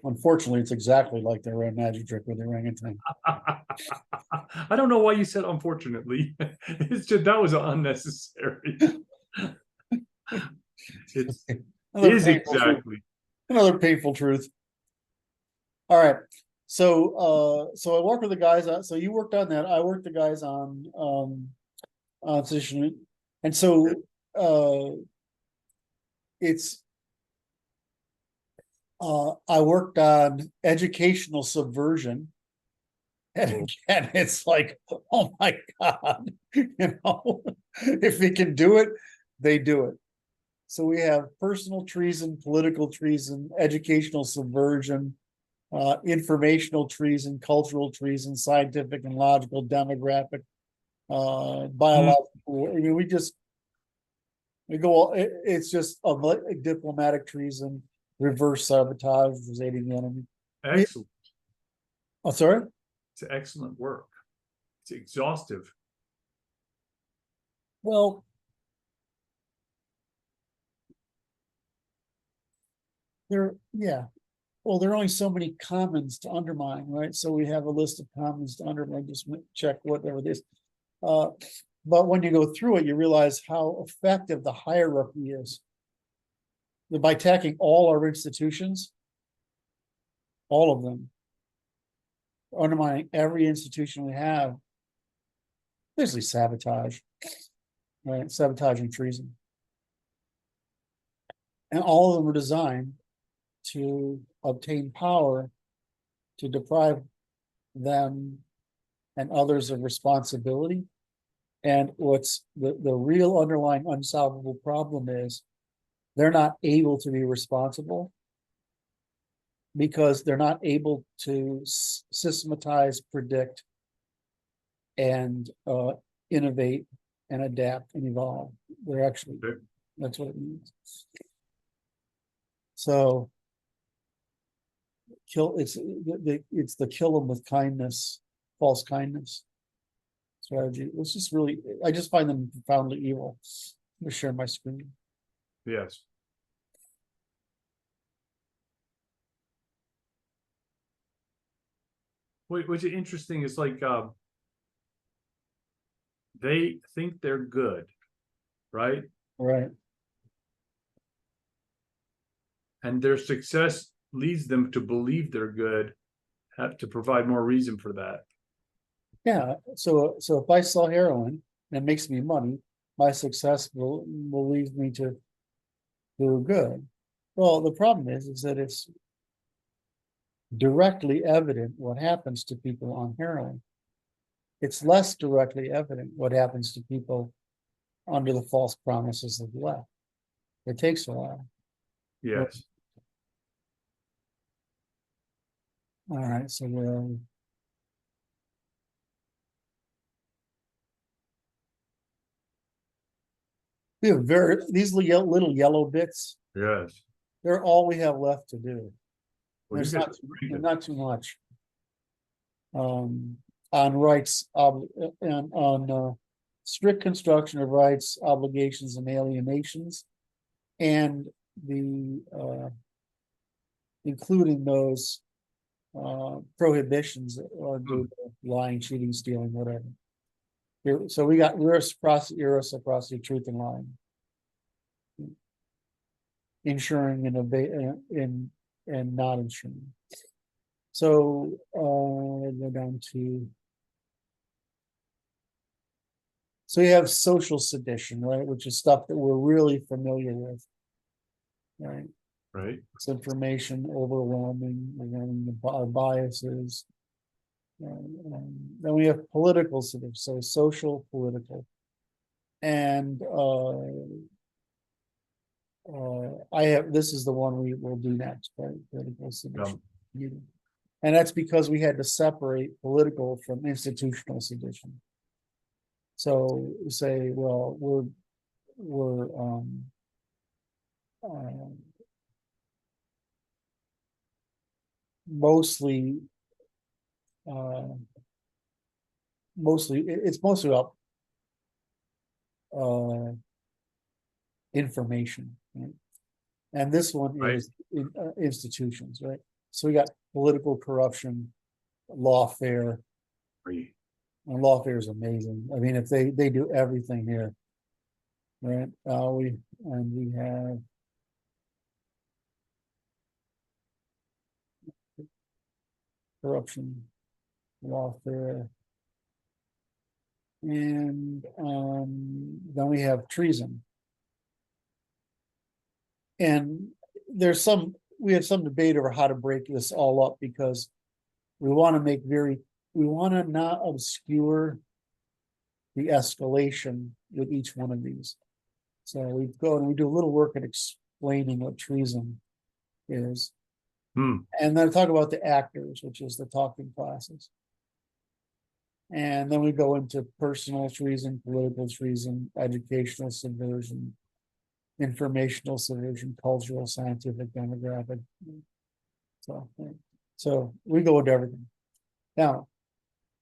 Unfortunately, it's exactly like the red magic trick with the orangutan. I don't know why you said unfortunately. It's just that was unnecessary. It is exactly. Another painful truth. All right. So I worked with the guys so you worked on that. I worked the guys on positioning. And so it's I worked on educational subversion. And again, it's like, oh my God, if they can do it, they do it. So we have personal treason, political treason, educational subversion, informational treason, cultural treason, scientific and logical, demographic, biological. I mean, it's just a diplomatic treason, reverse sabotage, aiding the enemy. Excellent. Oh, sorry? It's excellent work. It's exhaustive. Well, there are only so many commons to undermine, right? So we have a list of commons to undermine, just check whatever it is. But when you go through it, you realize how effective the hierarchy is. By attacking all our institutions, all of them, undermining every institution we have, basically sabotage, right? Sabotage and treason. And all of them are designed to obtain power, to deprive them and others of responsibility. And what's the real underlying unsolvable problem is they're not able to be responsible because they're not able to systematize, predict, and innovate and adapt and evolve. They're actually, that's what it means. So it's the kill them with kindness, false kindness strategy. It's just really, I just find them profoundly evil. I'm gonna share my screen. Yes. What's interesting is like they think they're good, right? Right. And their success leads them to believe they're good, have to provide more reason for that. Yeah. So if I sell heroin and it makes me money, my success will lead me to do good. Well, the problem is that it's directly evident what happens to people on heroin. It's less directly evident what happens to people under the false promises of the left. It takes a while. Yes. All right, so we have these little yellow bits. Yes. They're all we have left to do. Well, There's not too much. On rights, and on strict construction of rights, obligations, and alienations, and the including those prohibitions or lying, cheating, stealing, whatever. So we got reciprocity, truth, and lying, insuring and not insuring. So, go down to. So you have social sedition, right, which is stuff that we're really familiar with. Right, right, it's information overwhelming, our biases. Then we have political sedition, so social, political. And this is the one we will do next, right? Political sedition. And that's because we had to separate political from institutional sedition. So say, well, we're mostly it's mostly about information, right? And this one right, is institutions, right? So we got political corruption, lawfare, right. and lawfare is amazing. I mean, if they do everything here, right? We have corruption, lawfare, and then we have treason. And we have some debate over how to break this all up, because we want to not obscure the escalation with each one of these. So we go and we do a little work at explaining what treason is. And then talk about the actors, which is the talking classes. And then we go into personal treason, political treason, educational subversion, informational subversion, cultural, scientific, demographic. So we go into everything. Now,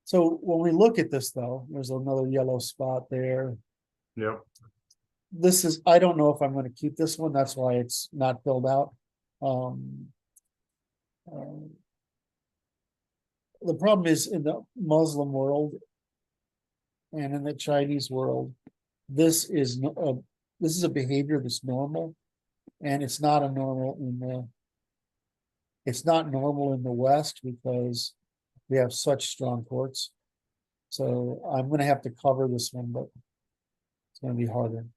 so when we look at this, though, there's another yellow spot there. Yep. I don't know if I'm going to keep this one. That's why it's not filled out. The problem is, in the Muslim world and in the Chinese world, this is a behavior that's normal, and it's not normal in the West, because we have such strong courts. So I'm going to have to cover this one, but it's going to be harder.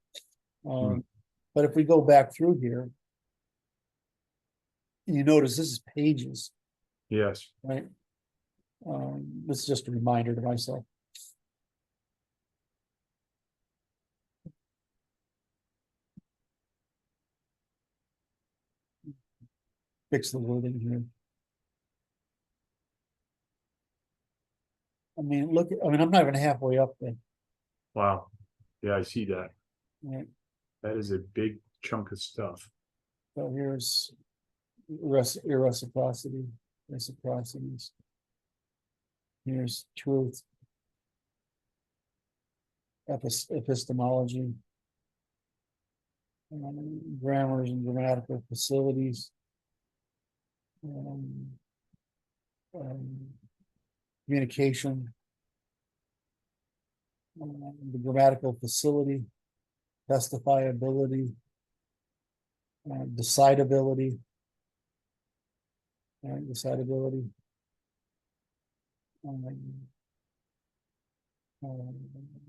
But if we go back through here, you notice this is pages, Yes. right? This is just a reminder to myself. Fix the wording here. I mean, I'm not even halfway up there. Wow. Yeah, I see that. Right. That is a big chunk of stuff. So here's reciprocity, reciprocities. Here's truth, epistemology, grammars and grammatical facilities, communication, the grammatical facility, testifiability, decidability, decidability.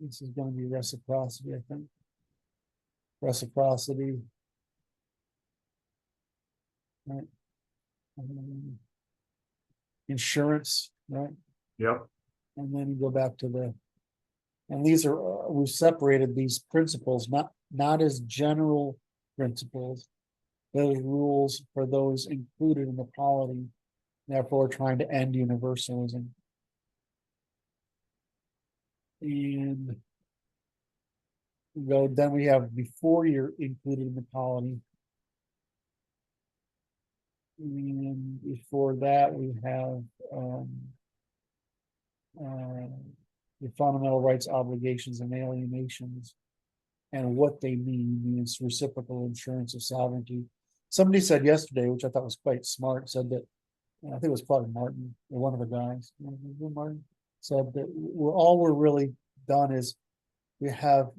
This is going to be reciprocity, I think. Reciprocity. Right. Insurance, right? Yep. And then you go back to and these are, we've separated these principles, not as general principles, those rules for those included in the polity, therefore trying to end universalism. And then we have before you're included in the polity. And before that, we have the fundamental rights, obligations, and alienations, and what they means reciprocal insurance of sovereignty. Somebody said yesterday, which I thought was quite smart, said that, I think it was probably Martin, or one of the guys, Martin, said that all we're really done is we have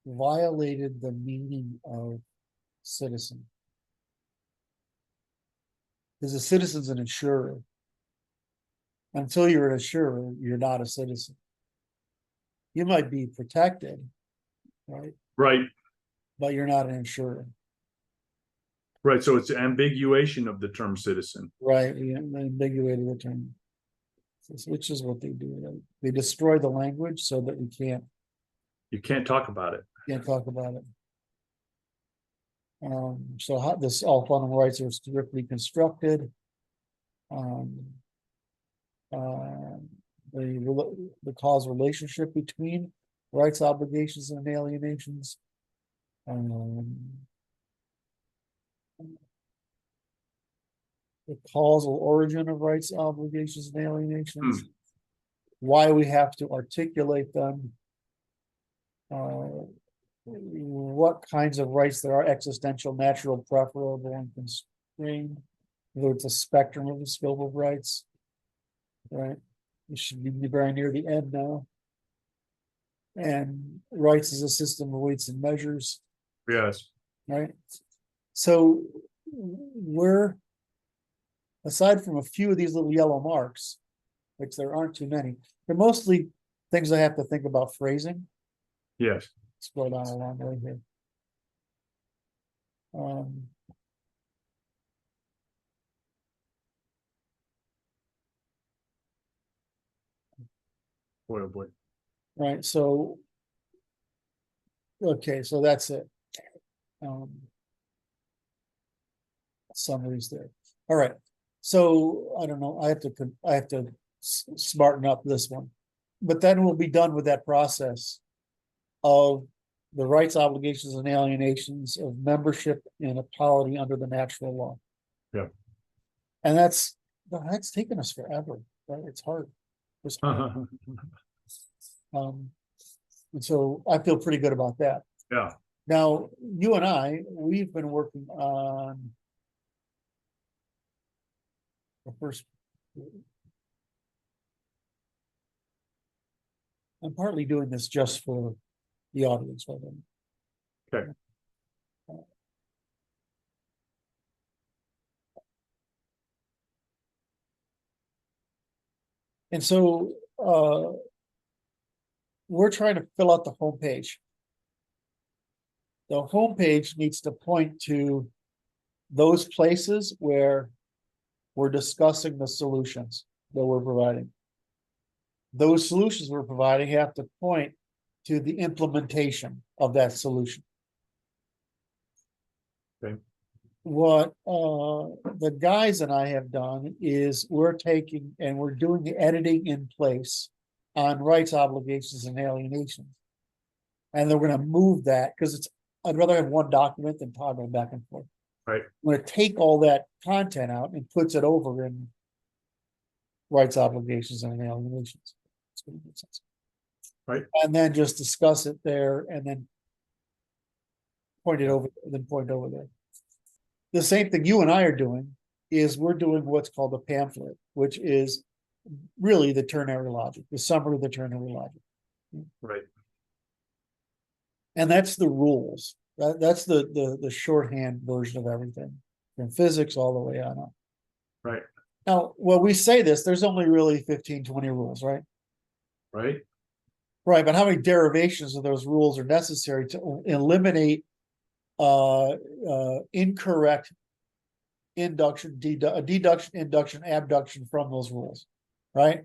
violated the meaning of citizen. Because a citizen's an insurer. Until you're an insurer, you're not a citizen. You might be protected, right? Right, But you're not an insurer, right. So it's ambiguation of the term citizen. right? We ambiguated the term. Which is what they do. Right? They destroy the language so that we You can't talk about it. can't talk about it. So how this all fundamental rights are strictly constructed. The causal relationship between rights, obligations, and alienations. The causal origin of rights, obligations, and alienations. Why we have to articulate them. What kinds of rights there are: existential, natural, preferable, and constrained. Whether it's a spectrum of the scope of rights. Right. We should be very near the end now. And rights is a system of weights and measures. Yes. Right. So we're, aside from a few of these little yellow marks, which there aren't too many, they're mostly things I have to think about phrasing. Yes. Scroll down a long way here. Boy, oh boy. Right, so okay, so that's it. Summaries there. All right, so I don't know, I have to smarten up this one, but then we'll be done with that process of the rights, obligations, and alienations of membership in a polity under the natural law. Yeah. And that's taken us forever, right? It's hard. It's hard. And so I feel pretty good about that. Yeah. Now, you and I, we've been working on the first. I'm partly doing this just for the audience. Okay. And so we're trying to fill out the homepage. The homepage needs to point to those places where we're discussing the solutions that we're providing. Those solutions we're providing have to point to the implementation of that solution. Okay. What the guys and I have done is we're taking and we're doing the editing in place on rights, obligations, and alienations. And then we're going to move that because I'd rather have one document than toggle back and forth. Right. I'm going to take all that content out and puts it over in rights, obligations, and alienations. That's going to make sense. Right. And then just discuss it there and then point it over, then point over there. The same thing you and I are doing is we're doing what's called a pamphlet, which is really the ternary logic, the summary of the ternary logic. Right. And that's the rules. That's the shorthand version of everything, from physics all the way on up. Right. Now, when we say this, there's only really 15, 20 rules, right? Right. Right, but how many derivations of those rules are necessary to eliminate incorrect induction, deduction, induction, abduction from those rules, right?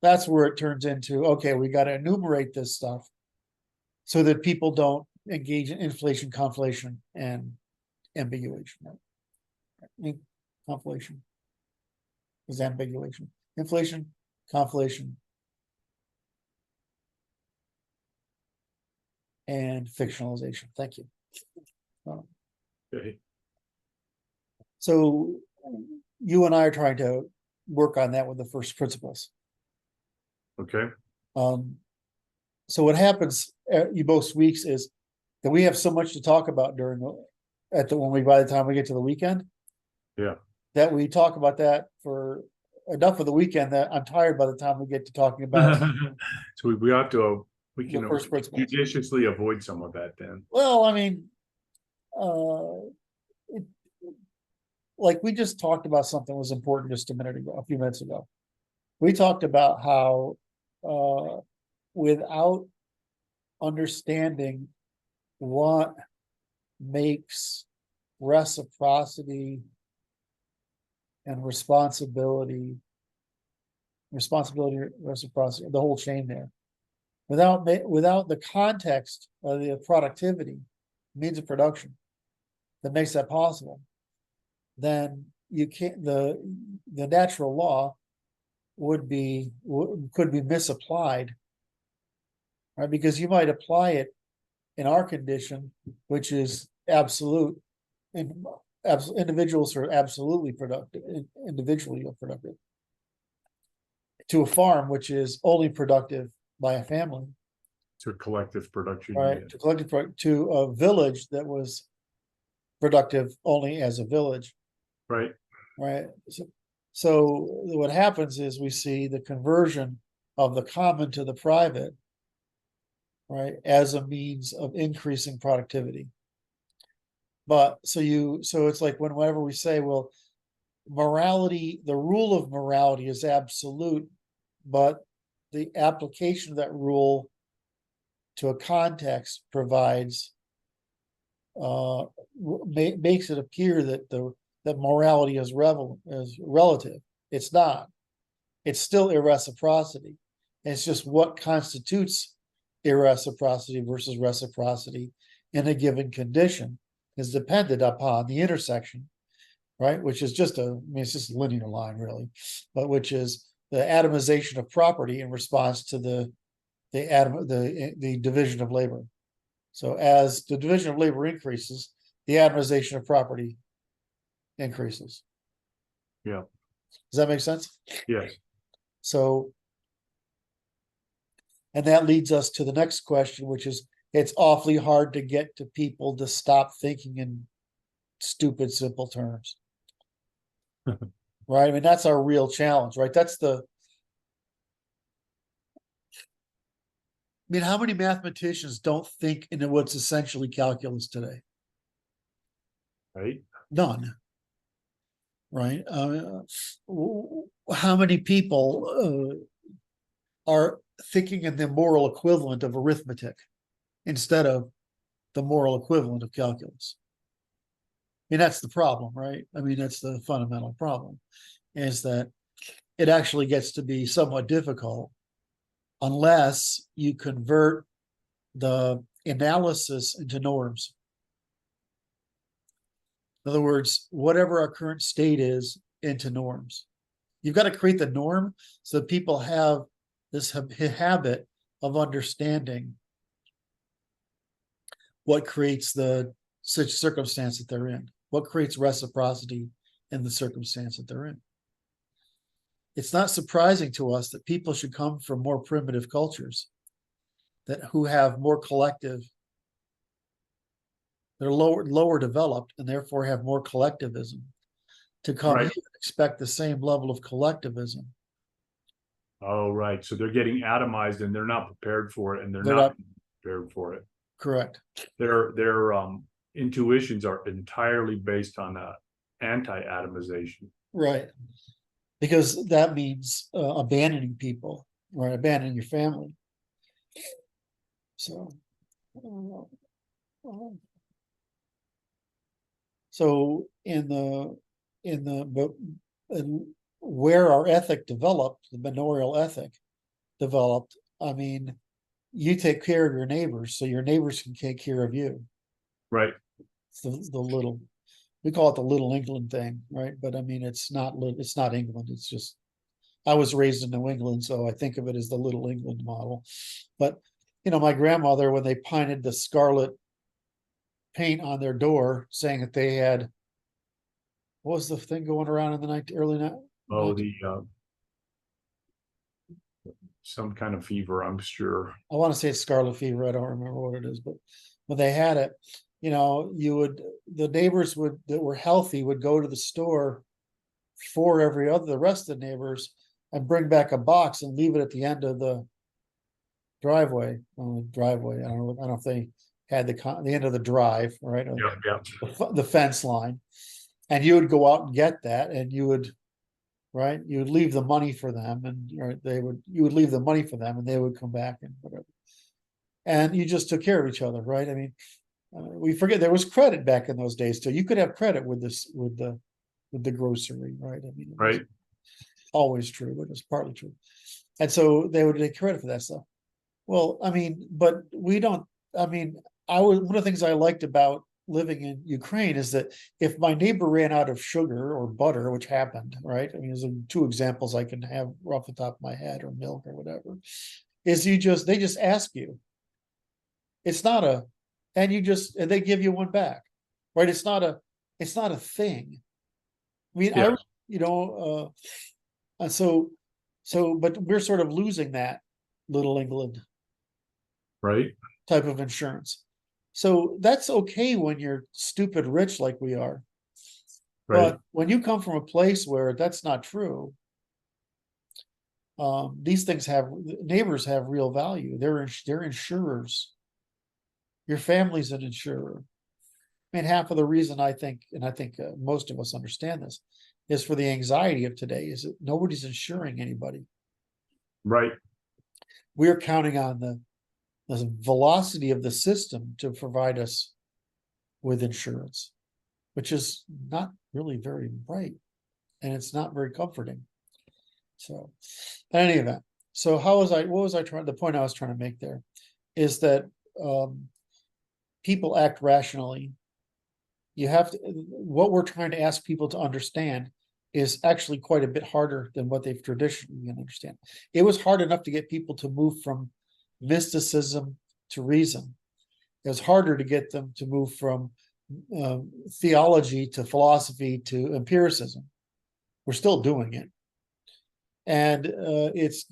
That's where it turns into, okay, we got to enumerate this stuff so that people don't engage in inflation, conflation, and ambiguation. Right? Conflation is ambiguation. Inflation, conflation, and fictionalization. Thank you. Okay. So you and I are trying to work on that with the first principles. Okay. So what happens most weeks is that we have so much to talk about during by the time we get to the weekend. Yeah. That we talk about that for enough of the weekend that I'm tired by the time we get to talking about. So we have to we can first principles. judiciously avoid some of that then. Well, I mean, like we just talked about something that was important just a few minutes ago. We talked about how without understanding what makes reciprocity and reciprocity, reciprocity, the whole chain there. Without the context of the productivity, means of production, that makes that possible, then you can't. The natural law could be misapplied, right? Because you might apply it in our condition, which is absolute, and individuals are absolutely productive, individually productive, to a farm which is only productive by a family, To collective production. right? To a village that was productive only as a village, Right. right? So what happens is we see the conversion of the common to the private, right, as a means of increasing productivity. But so it's like whenever we say, well, morality, the rule of morality is absolute, but the application of that rule to a context provides makes it appear that morality is relative. It's not. It's still irreciprocity. It's just what constitutes irreciprocity versus reciprocity in a given condition is dependent upon the intersection, right? Which is just it's just a linear line, really, but which is the atomization of property in response to the division of labor. So as the division of labor increases, the atomization of property increases. Yeah. Does that make sense? Yes. So, and that leads us to the next question, which is, it's awfully hard to get to people to stop thinking in stupid, simple terms. Right? I mean, that's our real challenge, right? How many mathematicians don't think in what's essentially calculus today? Right. None. Right? How many people are thinking in the moral equivalent of arithmetic instead of the moral equivalent of calculus? I mean, that's the problem, right? I mean, that's the fundamental problem, is that it actually gets to be somewhat difficult unless you convert the analysis into norms. In other words, whatever our current state is into norms. You've got to create the norm so that people have this habit of understanding what creates the such circumstance that they're in, what creates reciprocity in the circumstance that they're in. It's not surprising to us that people should come from more primitive cultures who have more collective, they're lower developed and therefore have more collectivism, to come Right. here and expect the same level of collectivism. Oh, right. So they're getting atomized and they're not prepared for it, and they're They're not not prepared for it. correct. Their intuitions are entirely based on anti-atomization. Right. Because that means abandoning people, right? Abandoning your family. So, where our ethic developed, the manorial ethic developed, I mean, you take care of your neighbors, so your neighbors can take care of you. Right. It's the little, we call it the Little England thing, right? But I mean, it's not England. It's just, I was raised in New England, so I think of it as the Little England model. But my grandmother, when they painted the scarlet paint on their door, saying that they had, what was the thing going around in the early night? Oh, some kind of fever, I'm sure. I want to say it's scarlet fever. I don't remember what it is, but when they had it, the neighbors that were healthy would go to the store for the rest of the neighbors and bring back a box and leave it at the end of the driveway. I don't know if they had the end of the drive, right? Yeah. The fence line. And you would go out and get that, and you would, right, you would leave the money for them, and you would leave the money for them, and they would come back and whatever. And you just took care of each other, right? I mean, we forget there was credit back in those days too. You could have credit with this, with the grocery, right? I mean, it Right. wasn't always true, but it's partly true. And so they would take credit for that stuff. Well, I mean, but we don't, I mean, one of the things I liked about living in Ukraine is that if my neighbor ran out of sugar or butter, which happened, right? I mean, there's two examples I can have off the top of my head, or milk or whatever, is they just ask you. It's not and they give you one back, right? It's not a thing. I mean, Yeah. but we're sort of losing that little England Right. type of insurance. So that's okay when you're stupid rich like we are. Right. But when you come from a place where that's not true, these things neighbors have real value. They're insurers. Your family's an insurer. I mean, half of the reason I think most of us understand this, is for the anxiety of today, is that nobody's insuring anybody. Right. We're counting on the velocity of the system to provide us with insurance, which is not really very bright, and it's not very comforting. So, in any event, so the point I was trying to make there is that people act rationally. What we're trying to ask people to understand is actually quite a bit harder than what they've traditionally understand. It was hard enough to get people to move from mysticism to reason. It was harder to get them to move from theology to philosophy to empiricism. We're still doing it. And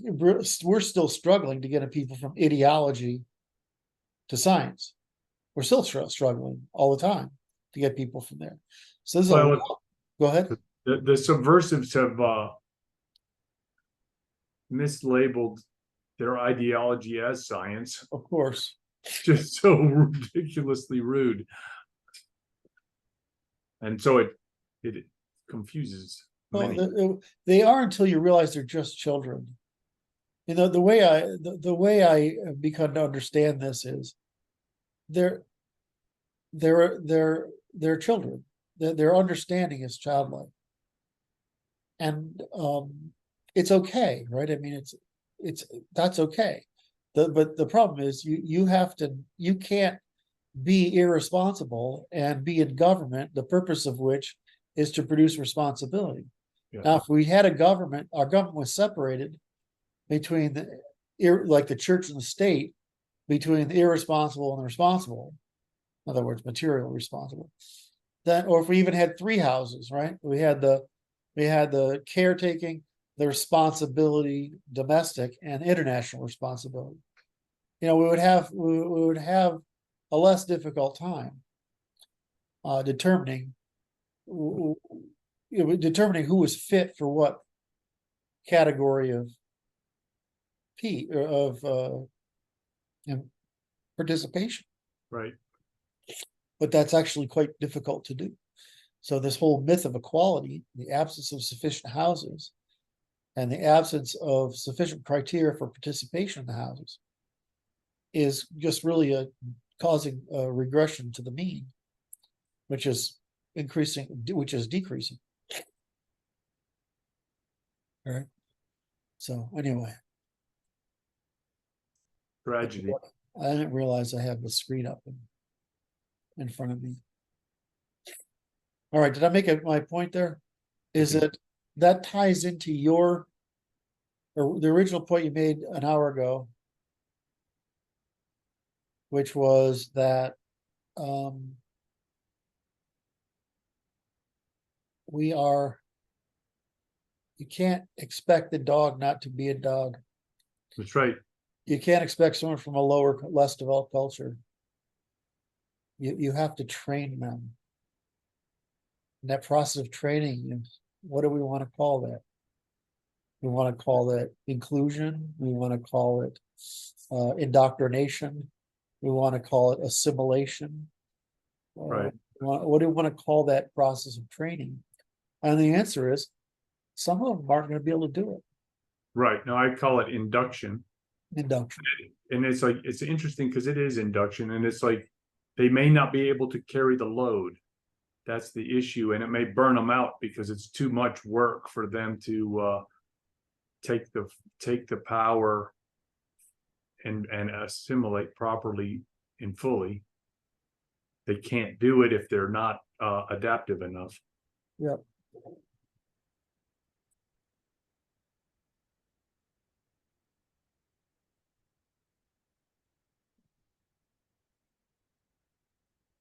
we're still struggling to get people from ideology to science. We're still struggling all the time to get people from there. So go ahead. The subversives have mislabeled their ideology as science. Of course. Just so ridiculously rude. And so it confuses many. Well, they are, until you realize they're just children. You know, the way I become to understand this is they're children. Their understanding is childlike. And it's okay, right? I mean, that's okay. But the problem is you can't be irresponsible and be in government, the purpose of which is to produce responsibility. Yeah. Now, if we had a government, our government was separated between like the church and the state, between the irresponsible and the responsible. In other words, material responsible. Then, or if we even had three houses, right? We had the caretaking, the responsibility, domestic, and international responsibility. You know, we would have a less difficult time determining who was fit for what category of participation. Right. But that's actually quite difficult to do. So this whole myth of equality, the absence of sufficient houses, and the absence of sufficient criteria for participation in the houses, is just really causing a regression to the mean, which is decreasing. All right. So anyway. Tragedy. I didn't realize I have the screen up in front of me. All right, did I make my point there? Is that ties into the original point you made an hour ago, which was that you can't expect the dog not to be a dog. That's right. You can't expect someone from a less developed culture. You have to train them. And that process of training, what do we want to call that? We want to call it inclusion. We want to call it indoctrination. We want to call it assimilation. Right. What do you want to call that process of training? And the answer is, some of them aren't going to be able to do it. Right. No, I call it induction. Induction. And it's like, it's interesting because it is induction, and it's like they may not be able to carry the load. That's the issue, and it may burn them out because it's too much work for them to take the power and assimilate properly and fully. They can't do it if they're not adaptive enough. Yep.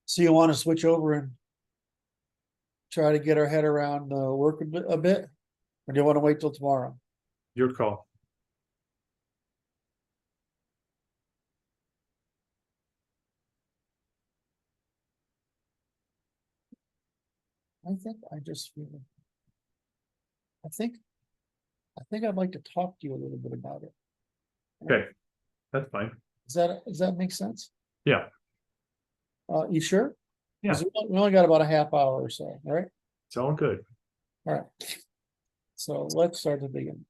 So you want to switch over and try to get our head around work a bit? Or do you want to wait till tomorrow? Your call. I think I just feel. I think I'd like to talk to you a little bit about it. Okay, that's fine. Does that make sense? Yeah. You sure? Yeah. 'Cause we only got about a half hour or so, all right? It's all good. All right. So let's start at the beginning.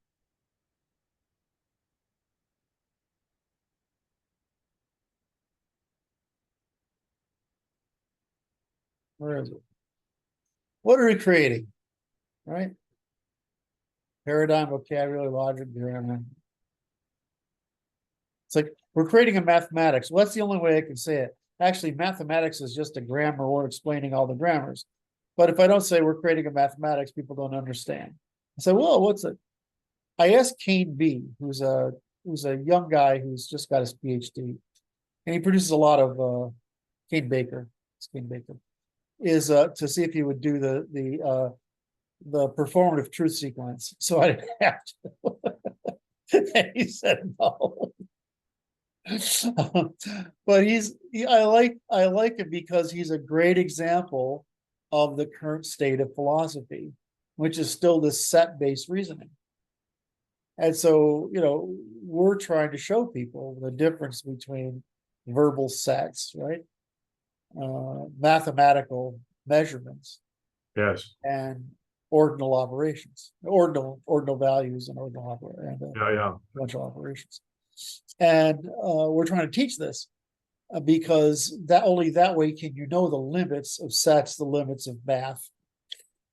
Where is it? What are we creating? All right. Paradigm, vocabulary, logic, grammar. It's like we're creating a mathematics. Well, that's the only way I can say it. Actually, mathematics is just a grammar or explaining all the grammars. But if I don't say we're creating a mathematics, people don't understand. I say, well, what's it? I asked Kane B, who's a young guy who's just got his PhD, and he produces a lot of Kane Baker. It's Kane Baker. Is to see if he would do the performative truth sequence. So I didn't have to. And he said no. But I like it because he's a great example of the current state of philosophy, which is still this set-based reasoning. And so, we're trying to show people the difference between verbal sets, right? Mathematical measurements. Yes. And ordinal operations, ordinal values and ordinal sequential operations. And we're trying to teach this because only that way can you know the limits of sets, the limits of math,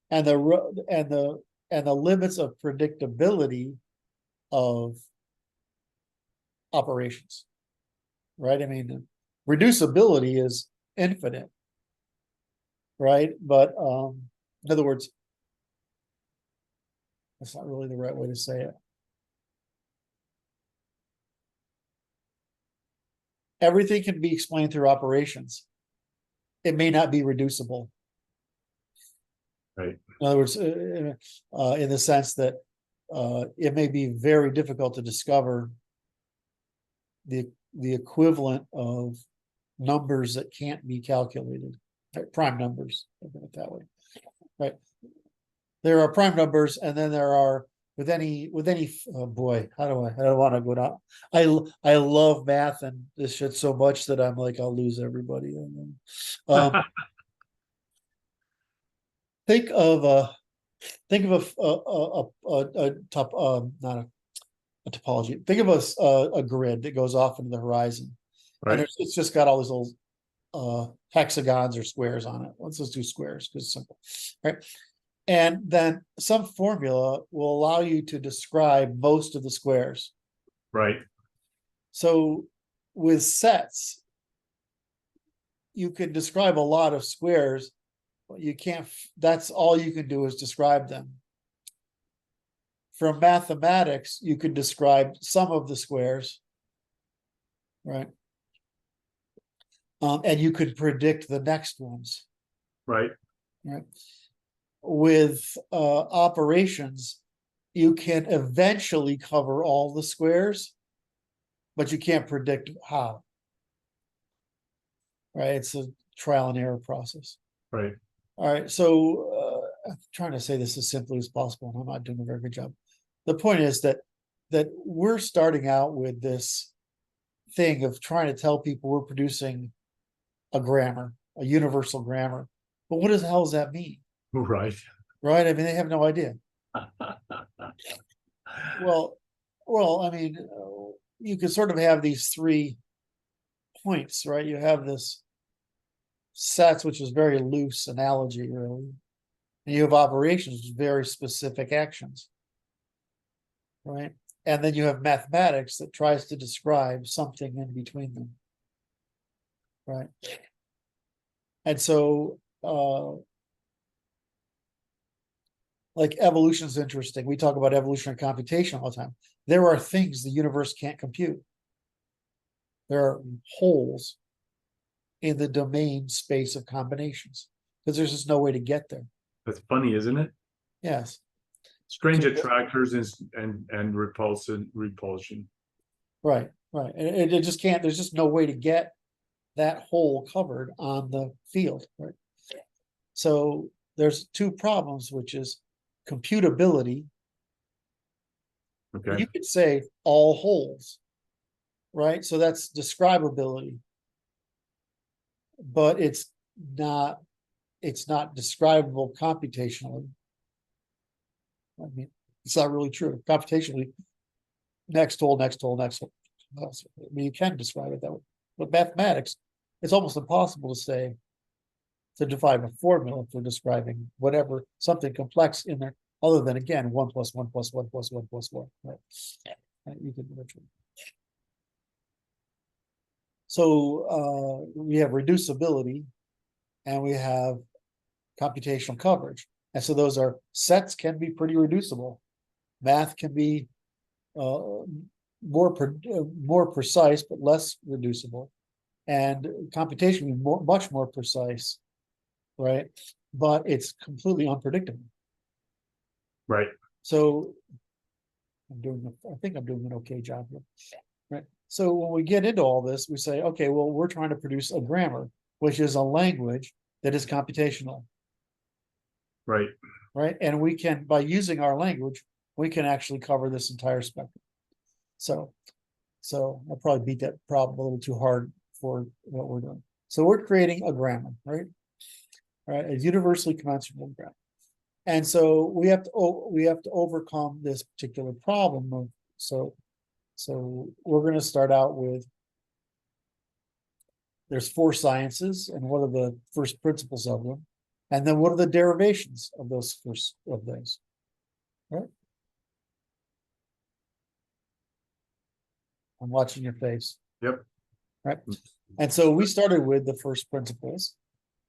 and the limits of predictability of operations. Right? I mean, reducibility is infinite. Right? But in other words, that's not really the right way to say it. Everything can be explained through operations. It may not be reducible. Right. In other words, in the sense that it may be very difficult to discover the equivalent of numbers that can't be calculated, right? Prime numbers, look at it that way, right? There are prime numbers, and then there are with any oh boy, I don't want to go down. I love math and this shit so much that I'm like, I'll lose everybody. Think of a not a topology. Think of a grid that goes off into the horizon, Right. and it's just got all these little hexagons or squares on it. Let's just do squares because it's simple, right? And then some formula will allow you to describe most of the squares. Right. So with sets, you can describe a lot of squares, but you can't, that's all you can do is describe them. From mathematics, you can describe some of the squares, right? And you could predict the next ones. Right. Right. With operations, you can eventually cover all the squares, but you can't predict how. Right? It's a trial and error process. Right. All right. So I'm trying to say this as simply as possible, and I'm not doing a very good job. The point is that we're starting out with this thing of trying to tell people we're producing a grammar, a universal grammar. But what the hell does that mean? Right. Right? I mean, they have no idea. Well, I mean, you could sort of have these 3 points, right? You have this sets, which is very loose analogy, really. And you have operations, which is very specific actions. Right? And then you have mathematics that tries to describe something in between them. Right? And so like evolution is interesting. We talk about evolutionary computation all the time. There are things the universe can't compute. There are holes in the domain space of combinations because there's just no way to get there. That's funny, isn't it? Yes. Strange So- attractors and repulsion. Right. And it just can't, there's just no way to get that hole covered on the field, right? So there's 2 problems, which is computability. Okay. You could say all holes, right? So that's describability. But it's not describable computationally. I mean, it's not really true. Computationally, next hole. I mean, you can describe it that way. But mathematics, it's almost impossible to define a formula for describing whatever, something complex in there, other than, again, 1 + 1 + 1 + 1 + 1, right? You can literally. So we have reducibility and we have computational coverage. And so those are sets can be pretty reducible. Math can be more precise, but less reducible. And computation can be much more precise, right? But it's completely unpredictable. Right. So I think I'm doing an okay job here, right? So when we get into all this, we say, okay, well, we're trying to produce a grammar, which is a language that is computational. Right. Right. And we can, by using our language, we can actually cover this entire spectrum. So I'll probably beat that problem a little too hard for what we're doing. So we're creating a grammar, right? Right, a universally commensurable grammar. And so we have to overcome this particular problem of so we're going to start out with there's 4 sciences and what are the first principles of them, and then what are the derivations of those first of those, right? I'm watching your face. Yep. Right. And so we started with the first principles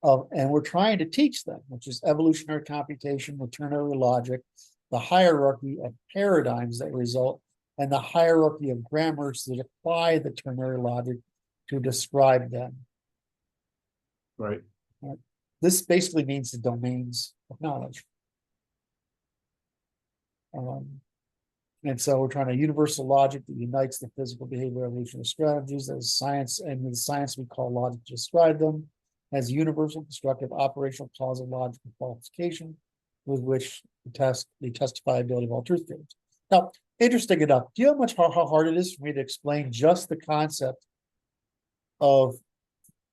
of, and we're trying to teach them, which is evolutionary computation, the ternary logic, the hierarchy of paradigms that result, and the hierarchy of grammars that apply the ternary logic to describe them. Right. This basically means the domains of knowledge. And so we're trying to universal logic that unites the physical behavior evolutionary strategies as science, and the science we call logic to describe them, as universal constructive operational causal logic and falsification, with which the testifiability of all truth claims. Now, interesting enough, do you know how hard it is for me to explain just the concept of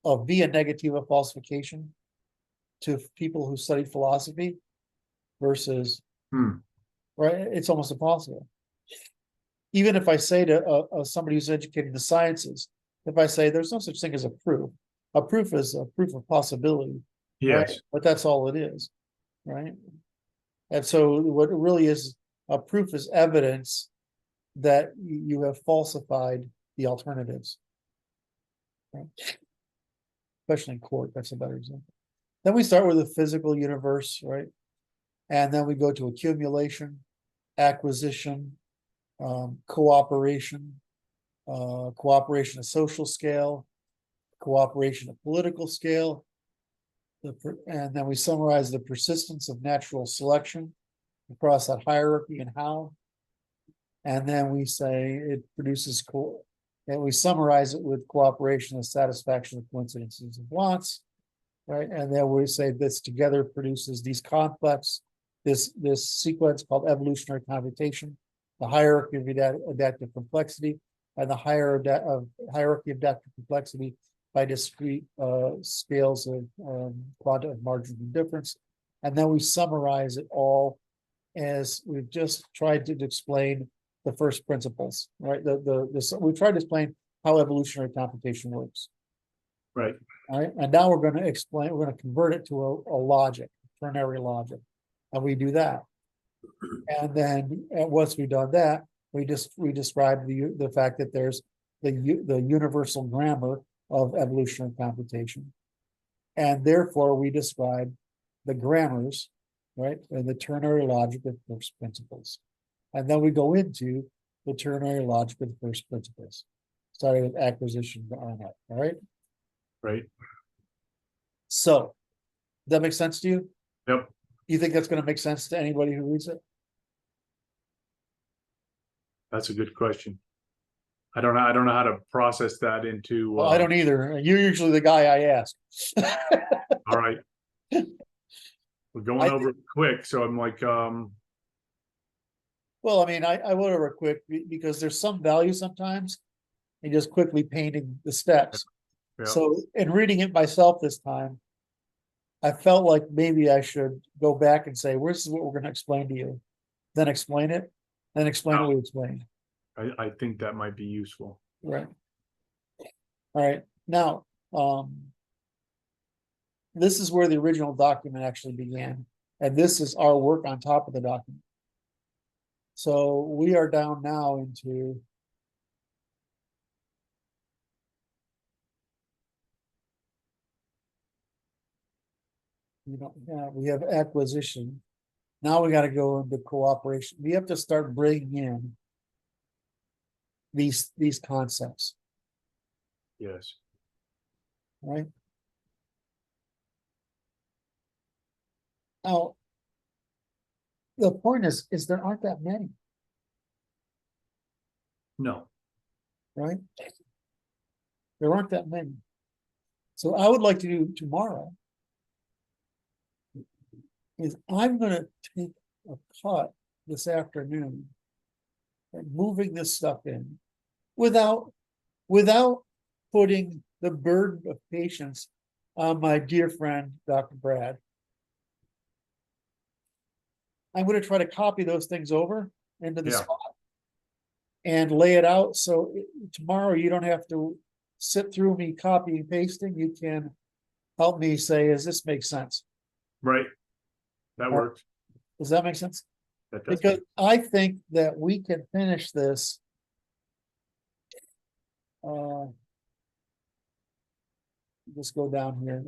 via negativa falsification to people who study philosophy versus right? It's almost impossible. Even if I say to somebody who's educated in the sciences, if I say there's no such thing as a proof is a proof of possibility. Yes. Right? But that's all it is, right? And so what it really is, a proof is evidence that you have falsified the alternatives. Right? Especially in court, that's a better example. Then we start with the physical universe, right? And then we go to accumulation, acquisition, cooperation, cooperation at social scale, cooperation at political scale, and then we summarize the persistence of natural selection across that hierarchy and how. And then we say it produces and we summarize it with cooperation and satisfaction of coincidences of wants, right? And then we say this together produces these complex, this sequence called evolutionary computation, the hierarchy of adaptive complexity, and the hierarchy of adaptive complexity by discrete scales of quantitative margin of difference. And then we summarize it all as we've just tried to explain the first principles, right? We tried to explain how evolutionary computation works. Right. All right, and now we're going to convert it to a logic, ternary logic, and we do that. And then once we've done that, we describe the fact that there's the universal grammar of evolutionary computation, and therefore we describe the grammars, right, and the ternary logic of first principles, and then we go into the ternary logic of first principles, starting with acquisition to RNet. All right. Right. So, does that make sense to you? Yep. You think that's going to make sense to anybody who reads it? That's a good question. I don't know how to process that into. Well, I don't either. You're usually the guy I ask. All right. We're going over it quick, so I'm like, well, I mean, I went over it quick because there's some value sometimes in just quickly painting the steps. yeah. So in reading it myself this time, I felt like maybe I should go back and say, this is what we're going to explain to you. Then explain it, then explain what we explained. I think that might be useful. Right. All right. Now, this is where the original document actually began. And this is our work on top of the document. So we are down now into we have acquisition. Now we got to go into cooperation. We have to start bringing in these concepts. Yes. Right. Now, the point is there aren't that many. No. Right. There aren't that many. So I would like to do tomorrow is I'm going to take a cut this afternoon and moving this stuff in without putting the burden of patience on my dear friend, Dr. Brad. I'm going to try to copy those things over into the spot and lay it out. So tomorrow you don't have to sit through me copying and pasting. You can help me say, does this make sense? Right. That works. Does that make sense? That does. Because I think that we can finish this. Just go down here.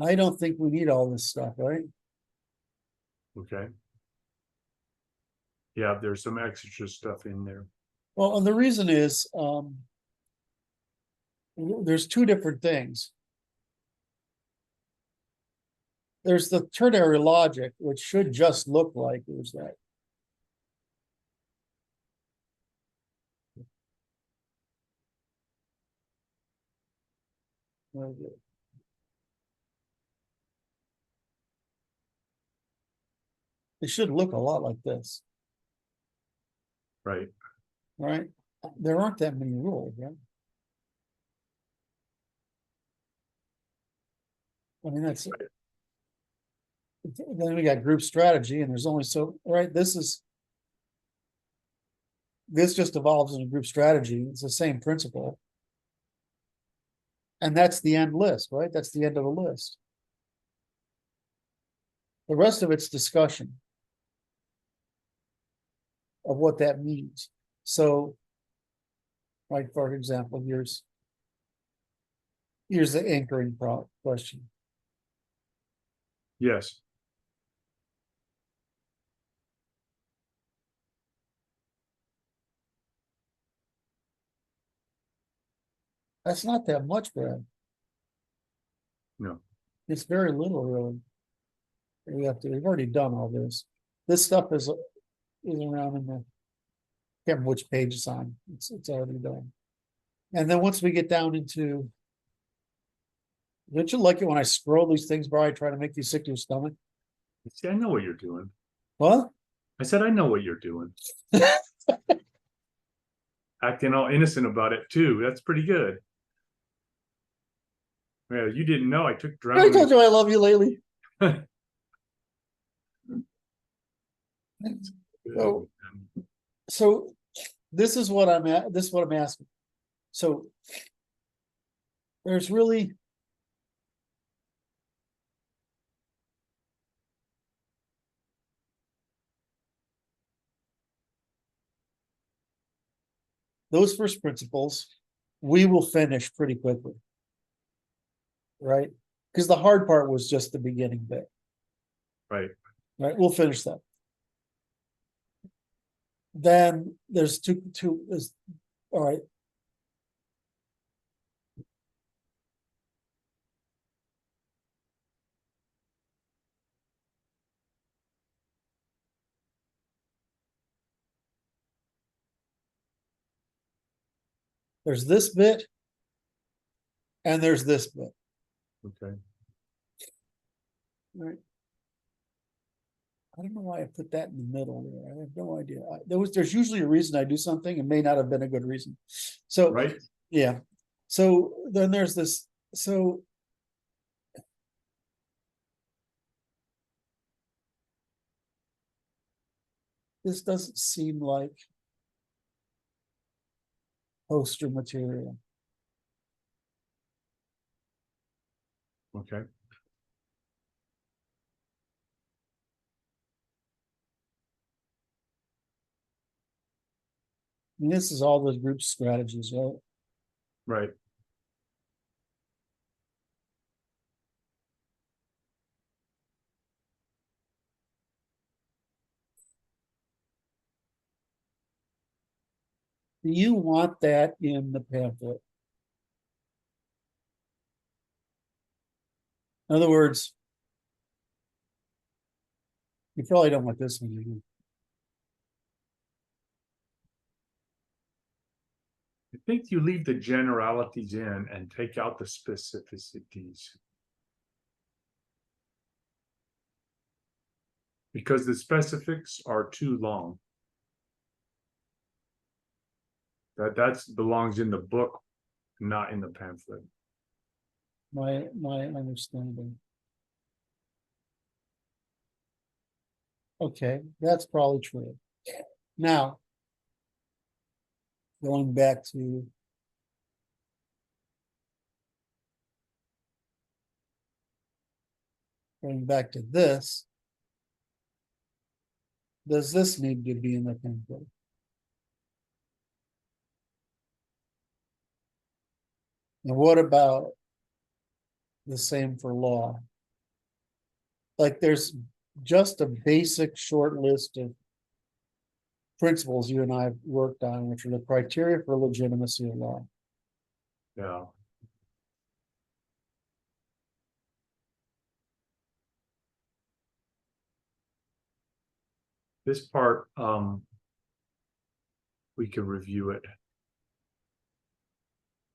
I don't think we need all this stuff, right? Okay. Yeah, there's some extra stuff in there. Well, and the reason is there's two different things. There's the ternary logic, which should just look like there's that. It should look a lot like this. Right. Right? There aren't that many rules, right? I mean, that's it. Then we got group strategy, and there's only so right. This just evolves in a group strategy. It's the same principle. And that's the end list, right? That's the end of the list. The rest of it's discussion of what that means. So, like, for example, here's the anchoring question. Yes. That's not that much, Brad. No. It's very little, really. We've already done all this. This stuff is around in the, can't remember which page it's on. It's already done. And then once we get down into, don't you like it when I scroll these things, Brian, try to make you sick to your stomach? See, I know what you're doing. What? I said, I know what you're doing. Acting all innocent about it too. That's pretty good. Well, you didn't know I took I told Dramamine. you I love you lately. So, so this is what I'm at. This is what I'm asking. So there's really those first principles we will finish pretty quickly. Right? Because the hard part was just the beginning bit. Right. Right, we'll finish that. Then there's two is all right. There's this bit and there's this bit. Okay. Right. I don't know why I put that in the middle there. I have no idea. There's usually a reason I do something. It may not have been a good reason. So Right. yeah. So then there's this. So this doesn't seem like poster material. Okay. And this is all the group strategies, right? Right. Do you want that in the pamphlet? In other words, you probably don't want this one. Do you? I think you leave the generalities in and take out the specificities. Because the specifics are too long. That belongs in the book, not in the pamphlet. My understanding. Okay, that's probably true. Now, going back to this, does this need to be in the pamphlet? And what about the same for law? Like there's just a basic short list of principles you and I have worked on, which are the criteria for legitimacy of law. Yeah. This part, we could review it.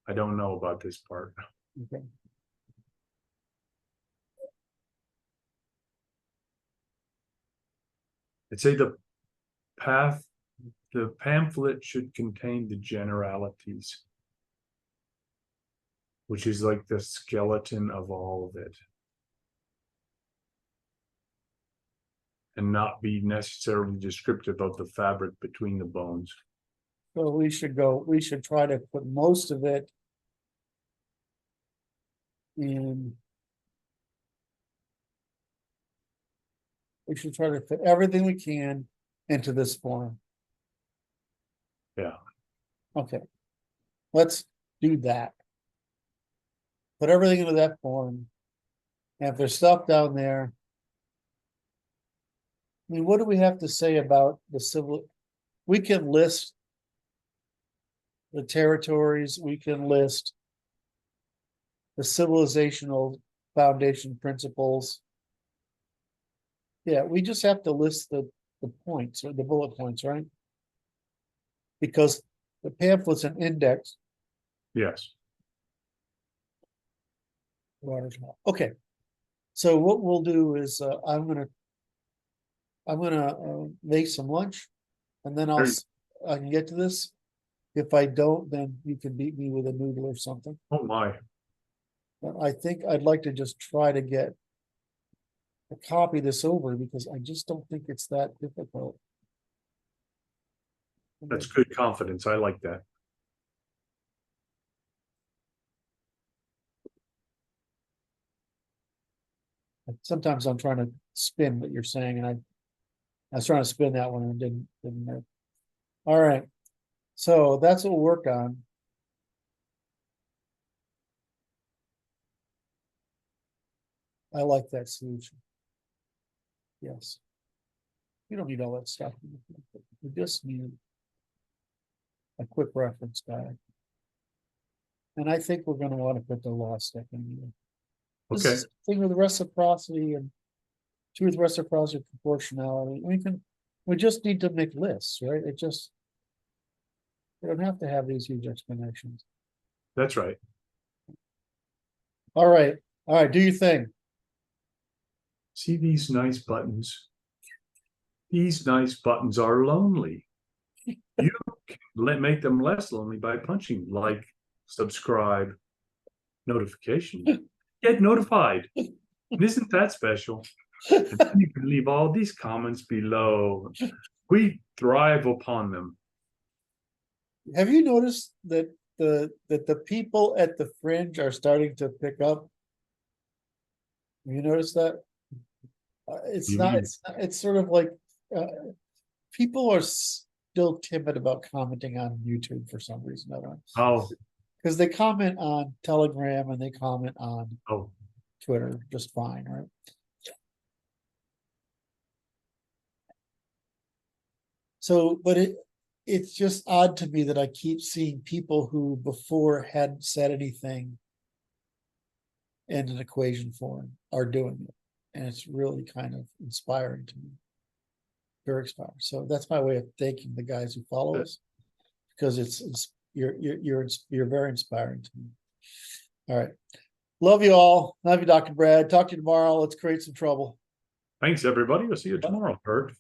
I don't know about this part. Okay. I'd say the pamphlet should contain the generalities, which is like the skeleton of all of it, and not be necessarily descriptive of the fabric between the bones. So we should try to put most of it in. We should try to fit everything we can into this form. Yeah. Okay. Let's do that. Put everything into that form. And if there's stuff down there. I mean, what do we have to say about the civil? We can list the territories, we can list the civilizational foundation principles. Yeah, we just have to list the points or the bullet points, right? Because the pamphlet's an index. Yes. Okay, so what we'll do is I'm gonna make some lunch, and then There you- I can get to this. If I don't, then you can beat me with a noodle or something. Oh my. But I think I'd like to just try to get a copy this over because I just don't think it's that difficult. That's good confidence. I like that. Sometimes I'm trying to spin what you're saying, and I was trying to spin that one and didn't work. All right, so that's what we'll work on. I like that solution. Yes. You don't need all that stuff. We just need a quick reference guide. And I think we're gonna want to put the law step in here. This Okay. is the thing with reciprocity and truth, reciprocity, proportionality. We just need to make lists, right? We don't have to have these huge explanations. That's right. All right, do your thing. See these nice buttons? These nice buttons are lonely. You can make them less lonely by punching like, subscribe, notification. Get notified. Isn't that special? And then you can leave all these comments below. We thrive upon them. Have you noticed that the people at the fringe are starting to pick up? Have you noticed that? You mean- It's sort of like people are still timid about commenting on YouTube for some reason. I don't know. Oh, Because they comment on Telegram and they comment on oh, Twitter just fine, right? So, but it's just odd to me that I keep seeing people who before hadn't said anything in an equation form are doing it. And it's really kind of inspiring to me. Very inspiring. So that's my way of thanking the guys who follow us. Because you're very inspiring to me. All right. Love you all. Love you, Dr. Brad. Talk to you tomorrow. Let's create some trouble. thanks everybody. We'll see you tomorrow, Curt.